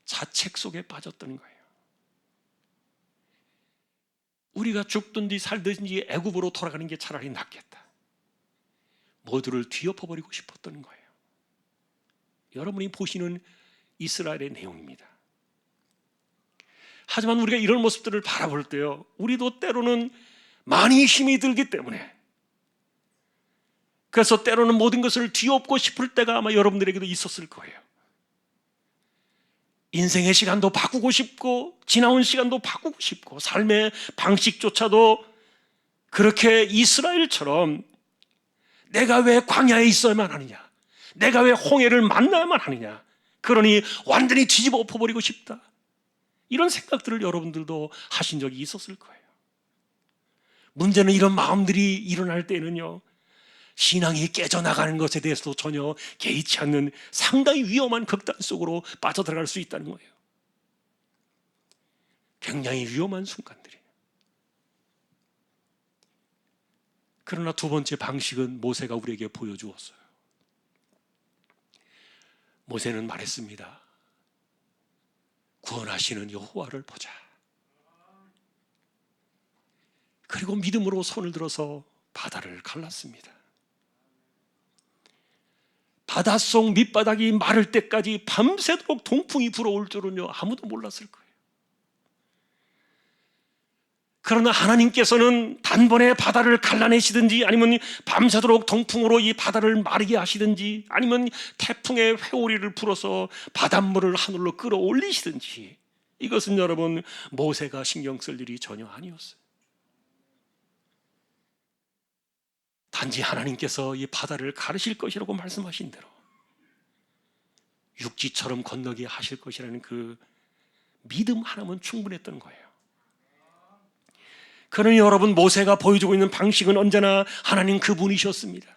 자책 속에 빠졌던 거예요. 우리가 죽든지 살든지 애굽으로 돌아가는 게 차라리 낫겠다. 모두를 뒤엎어버리고 싶었던 거예요. 여러분이 보시는 이스라엘의 내용입니다. 하지만 우리가 이런 모습들을 바라볼 때요, 우리도 때로는 많이 힘이 들기 때문에, 그래서 때로는 모든 것을 뒤엎고 싶을 때가 아마 여러분들에게도 있었을 거예요. 인생의 시간도 바꾸고 싶고, 지나온 시간도 바꾸고 싶고, 삶의 방식조차도 그렇게 이스라엘처럼 내가 왜 광야에 있어야만 하느냐, 내가 왜 홍해를 만나야만 하느냐, 그러니 완전히 뒤집어 엎어버리고 싶다, 이런 생각들을 여러분들도 하신 적이 있었을 거예요. 문제는 이런 마음들이 일어날 때는요, 신앙이 깨져나가는 것에 대해서도 전혀 개의치 않는 상당히 위험한 극단 속으로 빠져들어갈 수 있다는 거예요. 굉장히 위험한 순간들이에요. 그러나 두 번째 방식은 모세가 우리에게 보여주었어요. 모세는 말했습니다. 구원하시는 여호와를 보자. 그리고 믿음으로 손을 들어서 바다를 갈랐습니다. 바닷속 밑바닥이 마를 때까지 밤새도록 동풍이 불어올 줄은요, 아무도 몰랐을 거예요. 그러나 하나님께서는 단번에 바다를 갈라내시든지, 아니면 밤새도록 동풍으로 이 바다를 마르게 하시든지, 아니면 태풍의 회오리를 불어서 바닷물을 하늘로 끌어올리시든지, 이것은 여러분 모세가 신경 쓸 일이 전혀 아니었어요. 단지 하나님께서 이 바다를 가르실 것이라고 말씀하신 대로 육지처럼 건너게 하실 것이라는 그 믿음 하나면 충분했던 거예요. 그러니 여러분 모세가 보여주고 있는 방식은 언제나 하나님 그분이셨습니다.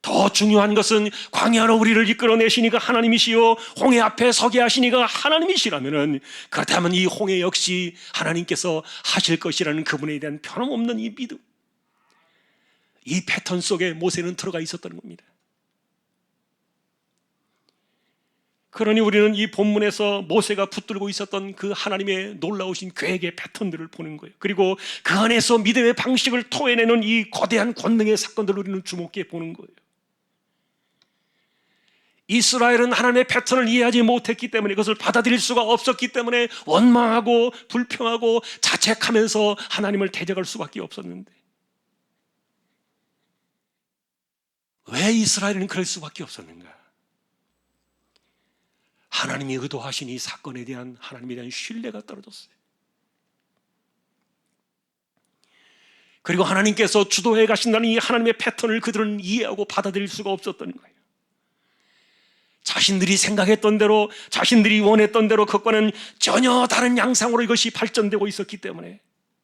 더 중요한 것은 광야로 우리를 이끌어내시니가 하나님이시요 홍해 앞에 서게 하시니가 하나님이시라면, 그렇다면 이 홍해 역시 하나님께서 하실 것이라는 그분에 대한 변함없는 이 믿음, 이 패턴 속에 모세는 들어가 있었던 겁니다. 그러니 우리는 이 본문에서 모세가 붙들고 있었던 그 하나님의 놀라우신 계획의 패턴들을 보는 거예요. 그리고 그 안에서 믿음의 방식을 토해내는 이 거대한 권능의 사건들을 우리는 주목해 보는 거예요. 이스라엘은 하나님의 패턴을 이해하지 못했기 때문에, 그것을 받아들일 수가 없었기 때문에 원망하고 불평하고 자책하면서 하나님을 대적할 수밖에 없었는데, 왜 이스라엘은 그럴 수밖에 없었는가? 하나님이 의도하신 이 사건에 대한 하나님에 대한 신뢰가 떨어졌어요. 그리고 하나님께서 주도해 가신다는 이 하나님의 패턴을 그들은 이해하고 받아들일 수가 없었던 거예요. 자신들이 생각했던 대로, 자신들이 원했던 대로 그것과는 전혀 다른 양상으로 이것이 발전되고 있었기 때문에,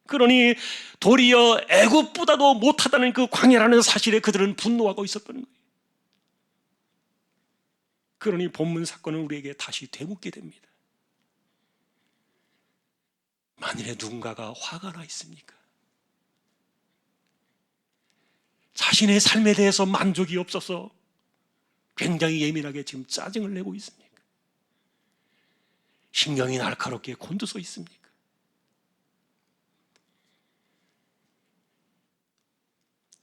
그러니 도리어 애굽보다도 못하다는 그 광야라는 사실에 그들은 분노하고 있었던 거예요. 그러니 본문 사건은 우리에게 다시 되묻게 됩니다. 만일에 누군가가 화가 나 있습니까? 자신의 삶에 대해서 만족이 없어서 굉장히 예민하게 지금 짜증을 내고 있습니까? 신경이 날카롭게 곤두서 있습니까?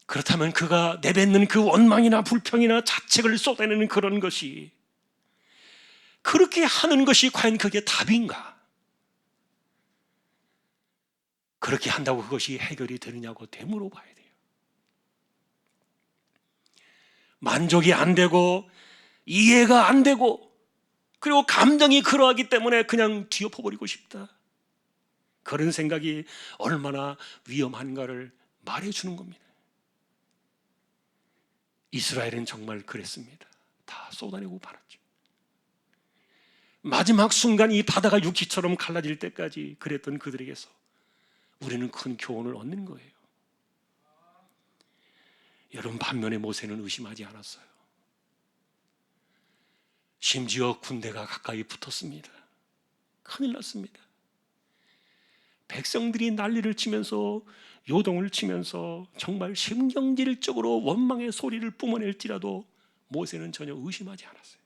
그렇다면 그가 내뱉는 그 원망이나 불평이나 자책을 쏟아내는 그런 것이, 그렇게 하는 것이 과연 그게 답인가? 그렇게 한다고 그것이 해결이 되느냐고 되물어봐야 돼요. 만족이 안 되고 이해가 안 되고 그리고 감정이 그러하기 때문에 그냥 뒤엎어버리고 싶다, 그런 생각이 얼마나 위험한가를 말해주는 겁니다. 이스라엘은 정말 그랬습니다. 다 쏟아내고 말았죠. 마지막 순간 이 바다가 육지처럼 갈라질 때까지 그랬던 그들에게서 우리는 큰 교훈을 얻는 거예요. 여러분, 반면에 모세는 의심하지 않았어요. 심지어 군대가 가까이 붙었습니다. 큰일 났습니다. 백성들이 난리를 치면서 요동을 치면서 정말 심경질적으로 원망의 소리를 뿜어낼지라도 모세는 전혀 의심하지 않았어요.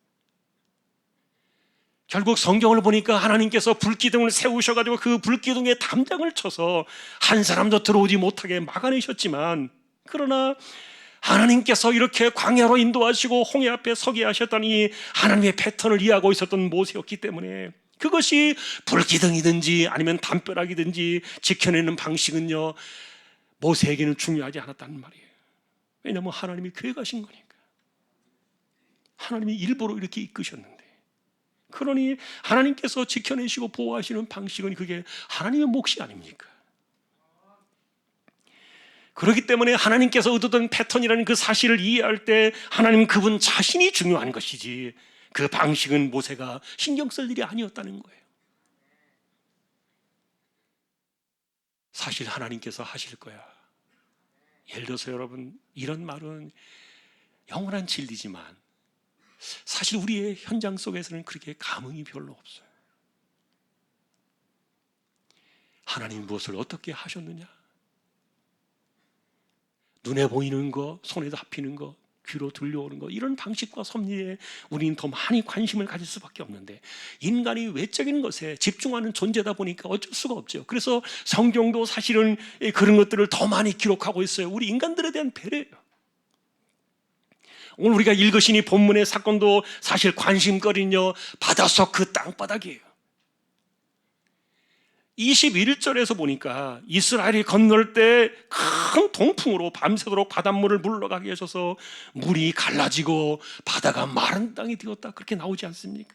결국 성경을 보니까 하나님께서 불기둥을 세우셔가지고 그 불기둥에 담장을 쳐서 한 사람도 들어오지 못하게 막아내셨지만, 그러나 하나님께서 이렇게 광야로 인도하시고 홍해 앞에 서게 하셨던 이 하나님의 패턴을 이해하고 있었던 모세였기 때문에, 그것이 불기둥이든지 아니면 담벼락이든지 지켜내는 방식은요, 모세에게는 중요하지 않았다는 말이에요. 왜냐하면 하나님이 계획하신 거니까. 하나님이 일부러 이렇게 이끄셨는데, 그러니 하나님께서 지켜내시고 보호하시는 방식은 그게 하나님의 몫이 아닙니까? 그렇기 때문에 하나님께서 의도된 패턴이라는 그 사실을 이해할 때 하나님 그분 자신이 중요한 것이지, 그 방식은 모세가 신경 쓸 일이 아니었다는 거예요. 사실 하나님께서 하실 거야. 예를 들어서 여러분, 이런 말은 영원한 진리지만 사실 우리의 현장 속에서는 그렇게 감흥이 별로 없어요. 하나님 무엇을 어떻게 하셨느냐? 눈에 보이는 거, 손에 잡히는 거, 귀로 들려오는 거, 이런 방식과 섭리에 우리는 더 많이 관심을 가질 수밖에 없는데, 인간이 외적인 것에 집중하는 존재다 보니까 어쩔 수가 없죠. 그래서 성경도 사실은 그런 것들을 더 많이 기록하고 있어요. 우리 인간들에 대한 배려예요. 오늘 우리가 읽으신 이 본문의 사건도 사실 관심거리는요, 바닷속 그 땅바닥이에요. 21절에서 보니까 이스라엘이 건널 때 큰 동풍으로 밤새도록 바닷물을 물러가게 하셔서 물이 갈라지고 바다가 마른 땅이 되었다, 그렇게 나오지 않습니까?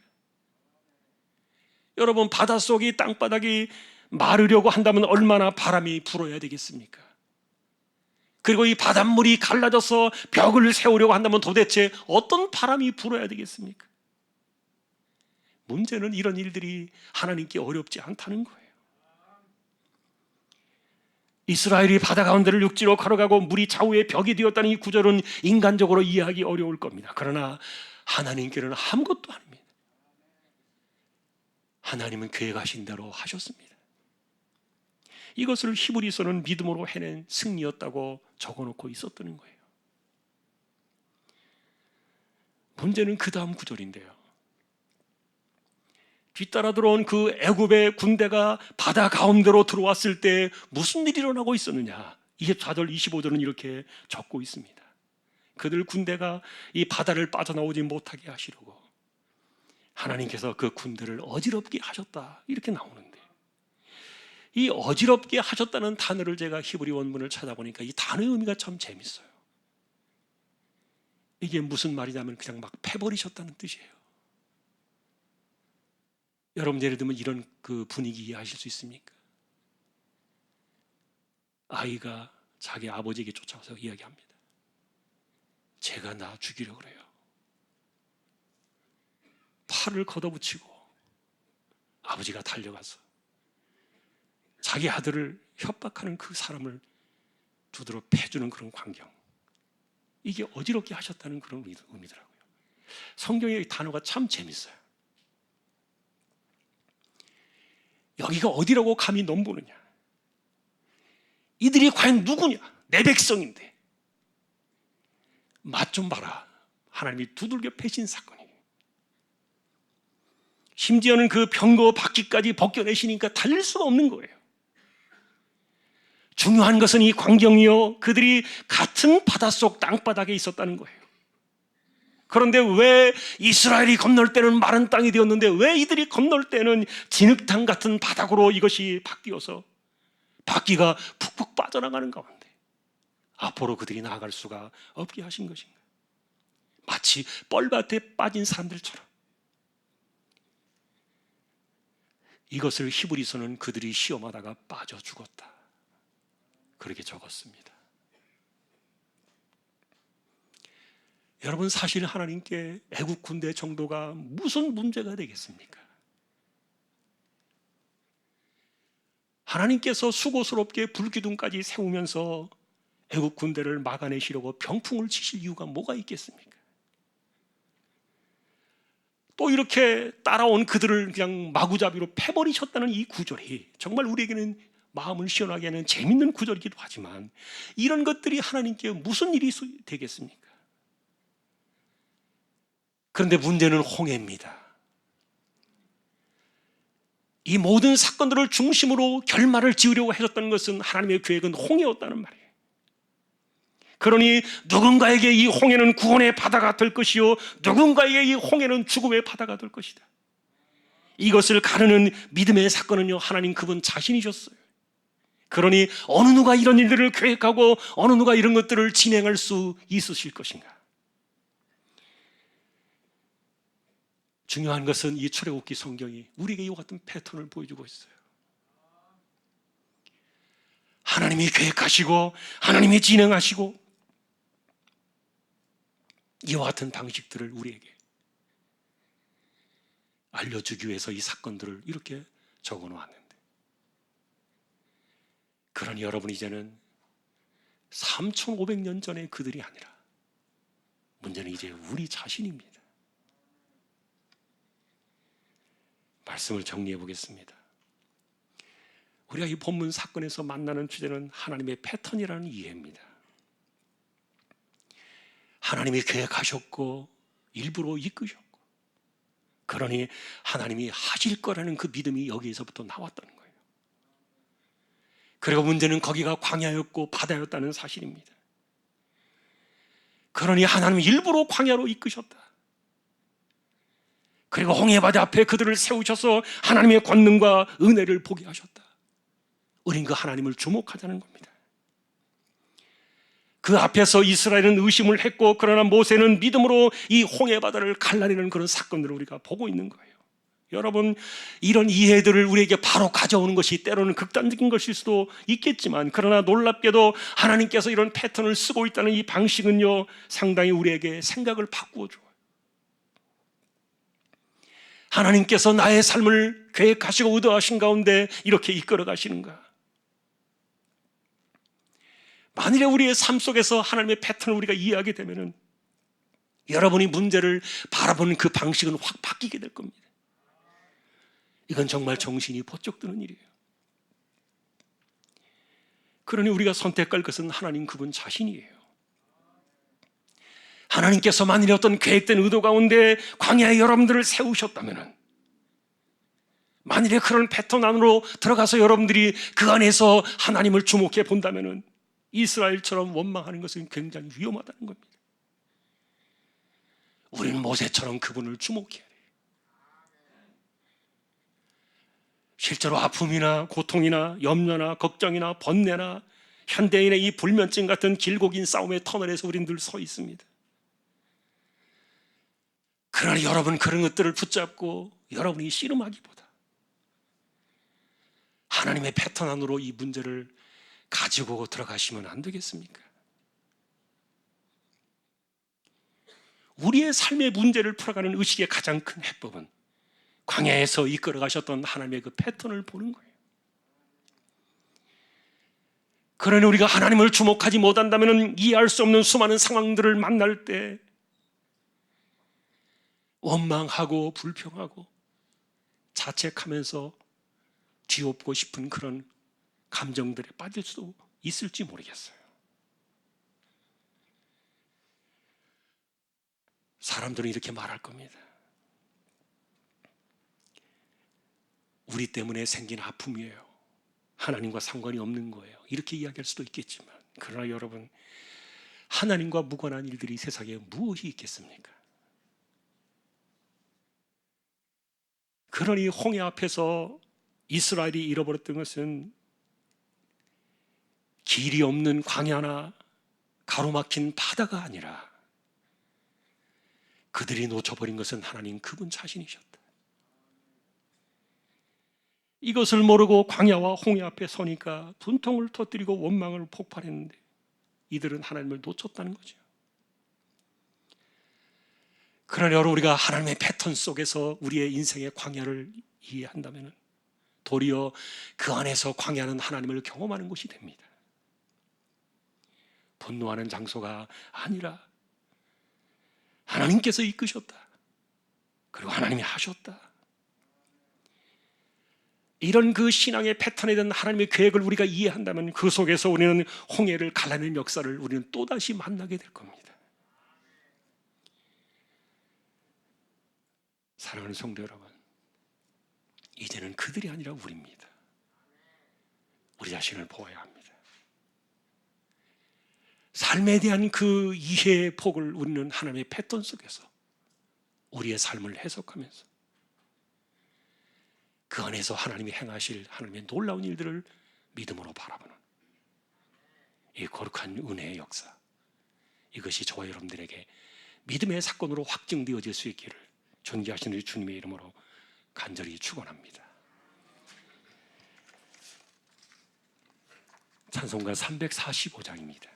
여러분, 바닷속이 땅바닥이 마르려고 한다면 얼마나 바람이 불어야 되겠습니까? 그리고 이 바닷물이 갈라져서 벽을 세우려고 한다면 도대체 어떤 바람이 불어야 되겠습니까? 문제는 이런 일들이 하나님께 어렵지 않다는 거예요. 이스라엘이 바다 가운데를 육지로 걸어가고 물이 좌우에 벽이 되었다는 이 구절은 인간적으로 이해하기 어려울 겁니다. 그러나 하나님께는 아무것도 아닙니다. 하나님은 계획하신 대로 하셨습니다. 이것을 히브리서는 믿음으로 해낸 승리였다고 적어놓고 있었다는 거예요. 문제는 그 다음 구절인데요. 뒤따라 들어온 그 애굽의 군대가 바다 가운데로 들어왔을 때 무슨 일이 일어나고 있었느냐? 24절 25절은 이렇게 적고 있습니다. 그들 군대가 이 바다를 빠져나오지 못하게 하시려고 하나님께서 그 군대를 어지럽게 하셨다, 이렇게 나오는데, 이 어지럽게 하셨다는 단어를 제가 히브리 원문을 찾아보니까 이 단어의 의미가 참 재밌어요. 이게 무슨 말이냐면 그냥 막 패버리셨다는 뜻이에요. 여러분, 예를 들면 이런 그 분위기 이해하실 수 있습니까? 아이가 자기 아버지에게 쫓아와서 이야기합니다. 제가 나 죽이려고 그래요. 팔을 걷어붙이고 아버지가 달려가서 자기 아들을 협박하는 그 사람을 두드러 패주는 그런 광경, 이게 어지럽게 하셨다는 그런 의미더라고요. 성경의 단어가 참 재밌어요. 여기가 어디라고 감히 넘보느냐? 이들이 과연 누구냐? 내 백성인데. 맛 좀 봐라. 하나님이 두들겨 패신 사건이에요. 심지어는 그 병거 바퀴까지 벗겨내시니까 달릴 수가 없는 거예요. 중요한 것은 이 광경이요, 그들이 같은 바닷속 땅바닥에 있었다는 거예요. 그런데 왜 이스라엘이 건널 때는 마른 땅이 되었는데 왜 이들이 건널 때는 진흙탕 같은 바닥으로 이것이 바뀌어서 바퀴가 푹푹 빠져나가는 가운데 앞으로 그들이 나아갈 수가 없게 하신 것인가? 마치 뻘밭에 빠진 사람들처럼. 이것을 히브리서는 그들이 시험하다가 빠져 죽었다, 그렇게 적었습니다. 여러분, 사실 하나님께 애국 군대 정도가 무슨 문제가 되겠습니까? 하나님께서 수고스럽게 불기둥까지 세우면서 애국 군대를 막아내시려고 병풍을 치실 이유가 뭐가 있겠습니까? 또 이렇게 따라온 그들을 그냥 마구잡이로 패버리셨다는 이 구절이 정말 우리에게는 마음을 시원하게 하는 재밌는 구절이기도 하지만, 이런 것들이 하나님께 무슨 일이 되겠습니까? 그런데 문제는 홍해입니다. 이 모든 사건들을 중심으로 결말을 지으려고 하셨다는 것은 하나님의 계획은 홍해였다는 말이에요. 그러니 누군가에게 이 홍해는 구원의 바다가 될 것이요, 누군가에게 이 홍해는 죽음의 바다가 될 것이다. 이것을 가르는 믿음의 사건은요, 하나님 그분 자신이셨어요. 그러니 어느 누가 이런 일들을 계획하고 어느 누가 이런 것들을 진행할 수 있으실 것인가? 중요한 것은 이 출애굽기 성경이 우리에게 이와 같은 패턴을 보여주고 있어요. 하나님이 계획하시고 하나님이 진행하시고 이와 같은 방식들을 우리에게 알려주기 위해서 이 사건들을 이렇게 적어놓았는데, 그러니 여러분, 이제는 3,500년 전의 그들이 아니라 문제는 이제 우리 자신입니다. 말씀을 정리해 보겠습니다. 우리가 이 본문 사건에서 만나는 주제는 하나님의 패턴이라는 이해입니다. 하나님이 계획하셨고 일부러 이끄셨고, 그러니 하나님이 하실 거라는 그 믿음이 여기에서부터 나왔다는 거예요. 그리고 문제는 거기가 광야였고 바다였다는 사실입니다. 그러니 하나님이 일부러 광야로 이끄셨다. 그리고 홍해바다 앞에 그들을 세우셔서 하나님의 권능과 은혜를 보게 하셨다. 우린 그 하나님을 주목하자는 겁니다. 그 앞에서 이스라엘은 의심을 했고, 그러나 모세는 믿음으로 이 홍해바다를 갈라내는 그런 사건들을 우리가 보고 있는 거예요. 여러분, 이런 이해들을 우리에게 바로 가져오는 것이 때로는 극단적인 것일 수도 있겠지만, 그러나 놀랍게도 하나님께서 이런 패턴을 쓰고 있다는 이 방식은요, 상당히 우리에게 생각을 바꾸어 줘요. 하나님께서 나의 삶을 계획하시고 의도하신 가운데 이렇게 이끌어 가시는가? 만일에 우리의 삶 속에서 하나님의 패턴을 우리가 이해하게 되면은 여러분이 문제를 바라보는 그 방식은 확 바뀌게 될 겁니다. 이건 정말 정신이 번쩍 드는 일이에요. 그러니 우리가 선택할 것은 하나님 그분 자신이에요. 하나님께서 만일에 어떤 계획된 의도 가운데 광야에 여러분들을 세우셨다면, 만일에 그런 패턴 안으로 들어가서 여러분들이 그 안에서 하나님을 주목해 본다면 이스라엘처럼 원망하는 것은 굉장히 위험하다는 겁니다. 우리는 모세처럼 그분을 주목해야 돼요. 실제로 아픔이나 고통이나 염려나 걱정이나 번뇌나 현대인의 이 불면증 같은 길고 긴 싸움의 터널에서 우리는 늘 서 있습니다. 그러나 여러분, 그런 것들을 붙잡고 여러분이 씨름하기보다 하나님의 패턴 안으로 이 문제를 가지고 들어가시면 안 되겠습니까? 우리의 삶의 문제를 풀어가는 의식의 가장 큰 해법은 광야에서 이끌어 가셨던 하나님의 그 패턴을 보는 거예요. 그러니 우리가 하나님을 주목하지 못한다면 이해할 수 없는 수많은 상황들을 만날 때 원망하고 불평하고 자책하면서 뒤엎고 싶은 그런 감정들에 빠질 수도 있을지 모르겠어요. 사람들은 이렇게 말할 겁니다. 우리 때문에 생긴 아픔이에요. 하나님과 상관이 없는 거예요. 이렇게 이야기할 수도 있겠지만, 그러나 여러분, 하나님과 무관한 일들이 세상에 무엇이 있겠습니까? 그러니 홍해 앞에서 이스라엘이 잃어버렸던 것은 길이 없는 광야나 가로막힌 바다가 아니라 그들이 놓쳐버린 것은 하나님 그분 자신이셨다. 이것을 모르고 광야와 홍해 앞에 서니까 분통을 터뜨리고 원망을 폭발했는데 이들은 하나님을 놓쳤다는 거죠. 그러나 여러분, 우리가 하나님의 패턴 속에서 우리의 인생의 광야를 이해한다면 도리어 그 안에서 광야는 하나님을 경험하는 곳이 됩니다. 분노하는 장소가 아니라 하나님께서 이끄셨다. 그리고 하나님이 하셨다. 이런 그 신앙의 패턴에 대한 하나님의 계획을 우리가 이해한다면 그 속에서 우리는 홍해를 갈라내는 역사를 우리는 또다시 만나게 될 겁니다. 사랑하는 성도 여러분, 이제는 그들이 아니라 우리입니다. 우리 자신을 보아야 합니다. 삶에 대한 그 이해의 폭을 우리는 하나님의 패턴 속에서 우리의 삶을 해석하면서 그 안에서 하나님이 행하실 하나님의 놀라운 일들을 믿음으로 바라보는 이 거룩한 은혜의 역사, 이것이 저와 여러분들에게 믿음의 사건으로 확증되어질 수 있기를 존귀하신 우리 주님의 이름으로 간절히 축원합니다. 찬송가 345장입니다.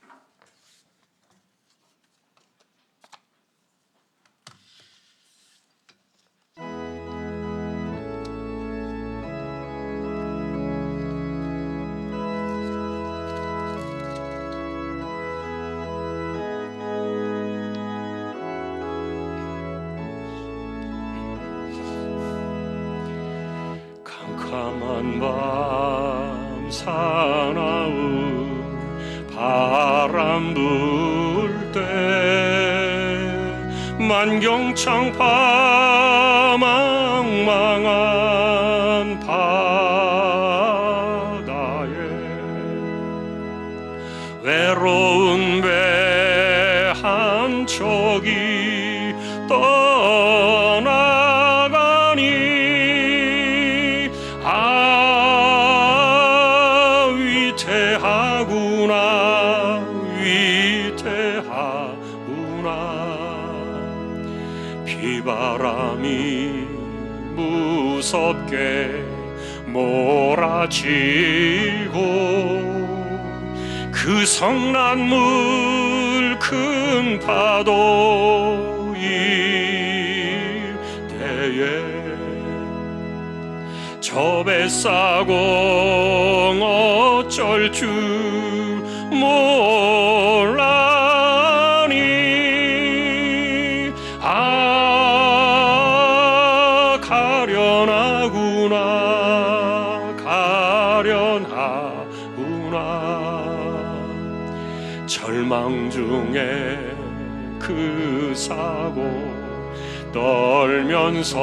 캄캄한 밤 사나운 바람 불 때 만경창파 망망한 바다에 외로운 배 한 척이 떠나가니 위태하구나. 비바람이 무섭게 몰아치고 그 성난물 큰 파도일 때에 저 뱃사공 어쩔 줄 몰라니 가련하구나 절망 중에 그 사고 떨면서도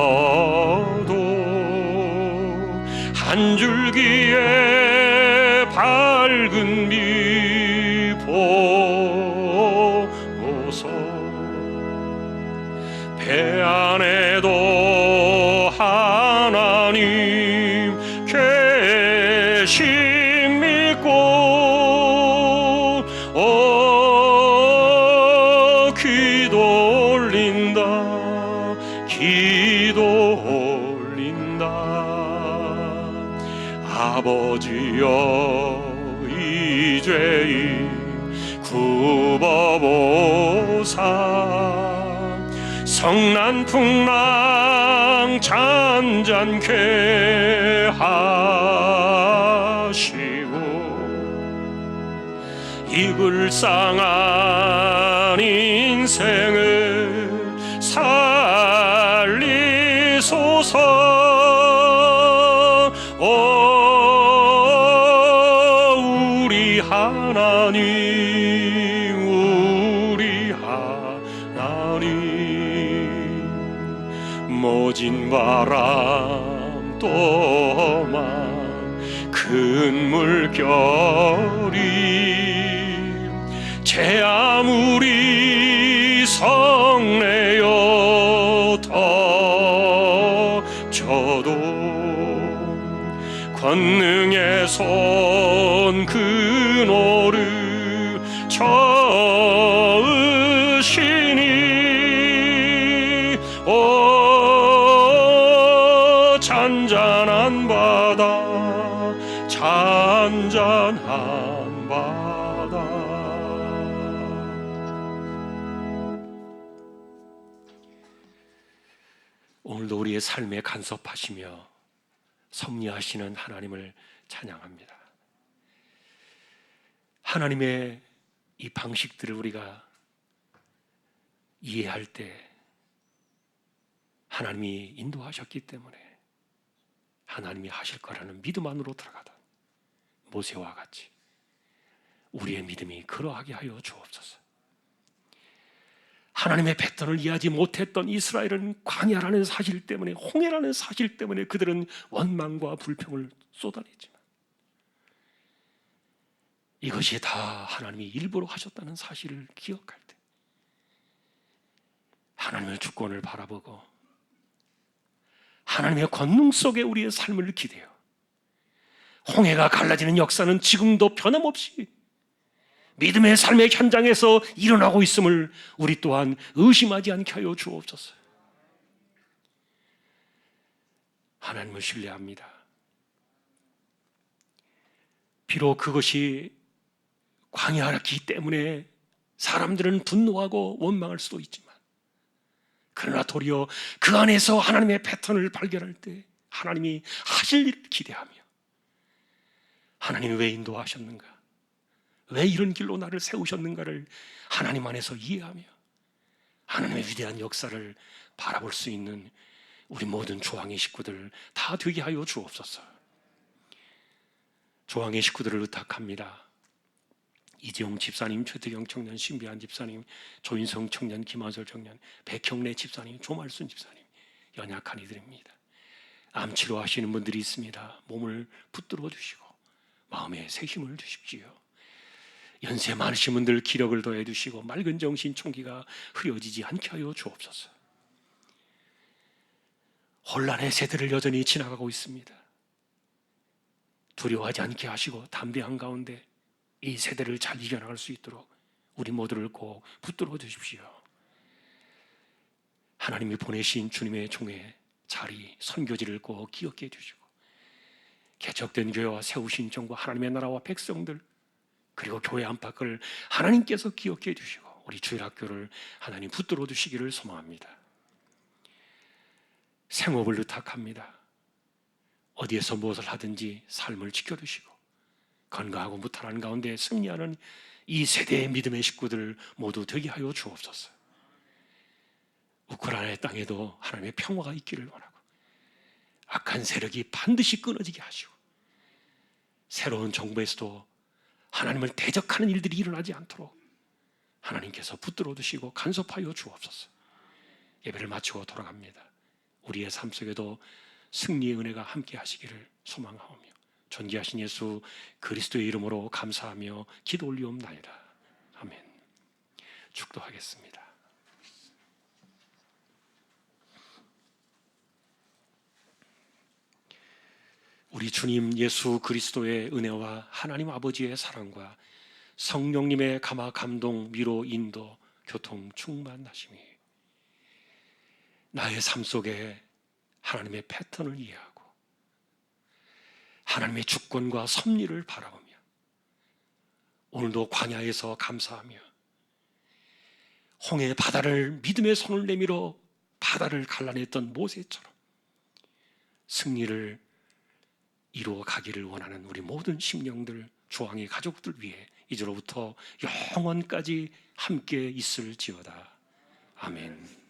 한 줄기의 밝은 빛 보고서 배 안에도 하나님 계심 믿고 기도 올린다 아버지여 이 죄인 굽어보사 성난풍랑 잔잔케 하시고 이 불쌍한 인생을 살리소서 우리 하나님 모진 바람 또한 큰 물결이 제 아무리 성내어 터져도 권능의 손 그노를 저으시니 잔잔한 바다 오늘도 우리의 삶에 간섭하시며 섭리하시는 하나님을 찬양합니다. 하나님의 이 방식들을 우리가 이해할 때 하나님이 인도하셨기 때문에 하나님이 하실 거라는 믿음 안으로 들어가다 모세와 같이 우리의 믿음이 그러하게 하여 주옵소서. 하나님의 패턴을 이해하지 못했던 이스라엘은 광야라는 사실 때문에 홍해라는 사실 때문에 그들은 원망과 불평을 쏟아냈지만 이것이 다 하나님이 일부러 하셨다는 사실을 기억할 때 하나님의 주권을 바라보고 하나님의 권능 속에 우리의 삶을 기대어 홍해가 갈라지는 역사는 지금도 변함없이 믿음의 삶의 현장에서 일어나고 있음을 우리 또한 의심하지 않게 하여 주옵소서. 하나님을 신뢰합니다. 비록 그것이 광야이기 때문에 사람들은 분노하고 원망할 수도 있지만 그러나 도리어 그 안에서 하나님의 패턴을 발견할 때 하나님이 하실 일을 기대하며 하나님이 왜 인도하셨는가? 왜 이런 길로 나를 세우셨는가를 하나님 안에서 이해하며 하나님의 위대한 역사를 바라볼 수 있는 우리 모든 조항의 식구들 다 되게 하여 주옵소서. 조항의 식구들을 의탁합니다. 이재용 집사님, 최태경 청년, 신비한 집사님, 조인성 청년, 김한솔 청년, 백형래 집사님, 조말순 집사님, 연약한 이들입니다. 암 치료하시는 분들이 있습니다. 몸을 붙들어 주시고 마음에 새 힘을 주십시오. 연세 많으신 분들 기력을 더해 주시고 맑은 정신 총기가 흐려지지 않게 하여 주옵소서. 혼란의 세대를 여전히 지나가고 있습니다. 두려워하지 않게 하시고 담대한 가운데 이 세대를 잘 이겨나갈 수 있도록 우리 모두를 꼭 붙들어 주십시오. 하나님이 보내신 주님의 종의 자리, 선교지를 꼭 기억해 주시고 개척된 교회와 세우신 정부 하나님의 나라와 백성들 그리고 교회 안팎을 하나님께서 기억해 주시고 우리 주일학교를 하나님 붙들어 주시기를 소망합니다. 생업을 의탁합니다. 어디에서 무엇을 하든지 삶을 지켜주시고 건강하고 무탈한 가운데 승리하는 이 세대의 믿음의 식구들 모두 되게 하여 주옵소서. 우크라이나의 땅에도 하나님의 평화가 있기를 원하고 악한 세력이 반드시 끊어지게 하시고 새로운 정부에서도 하나님을 대적하는 일들이 일어나지 않도록 하나님께서 붙들어 두시고 간섭하여 주옵소서. 예배를 마치고 돌아갑니다. 우리의 삶 속에도 승리의 은혜가 함께 하시기를 소망하오며 존귀하신 예수 그리스도의 이름으로 감사하며 기도 올리옵나이다. 아멘. 축도하겠습니다. 우리 주님 예수 그리스도의 은혜와 하나님 아버지의 사랑과 성령님의 감화 감동 위로 인도 교통 충만하심이 나의 삶 속에 하나님의 패턴을 이해하고 하나님의 주권과 섭리를 바라보며 오늘도 광야에서 감사하며 홍해 바다를 믿음의 손을 내밀어 바다를 갈라냈던 모세처럼 승리를 이루어 가기를 원하는 우리 모든 심령들, 조항의 가족들 위해 이제로부터 영원까지 함께 있을지어다. 아멘.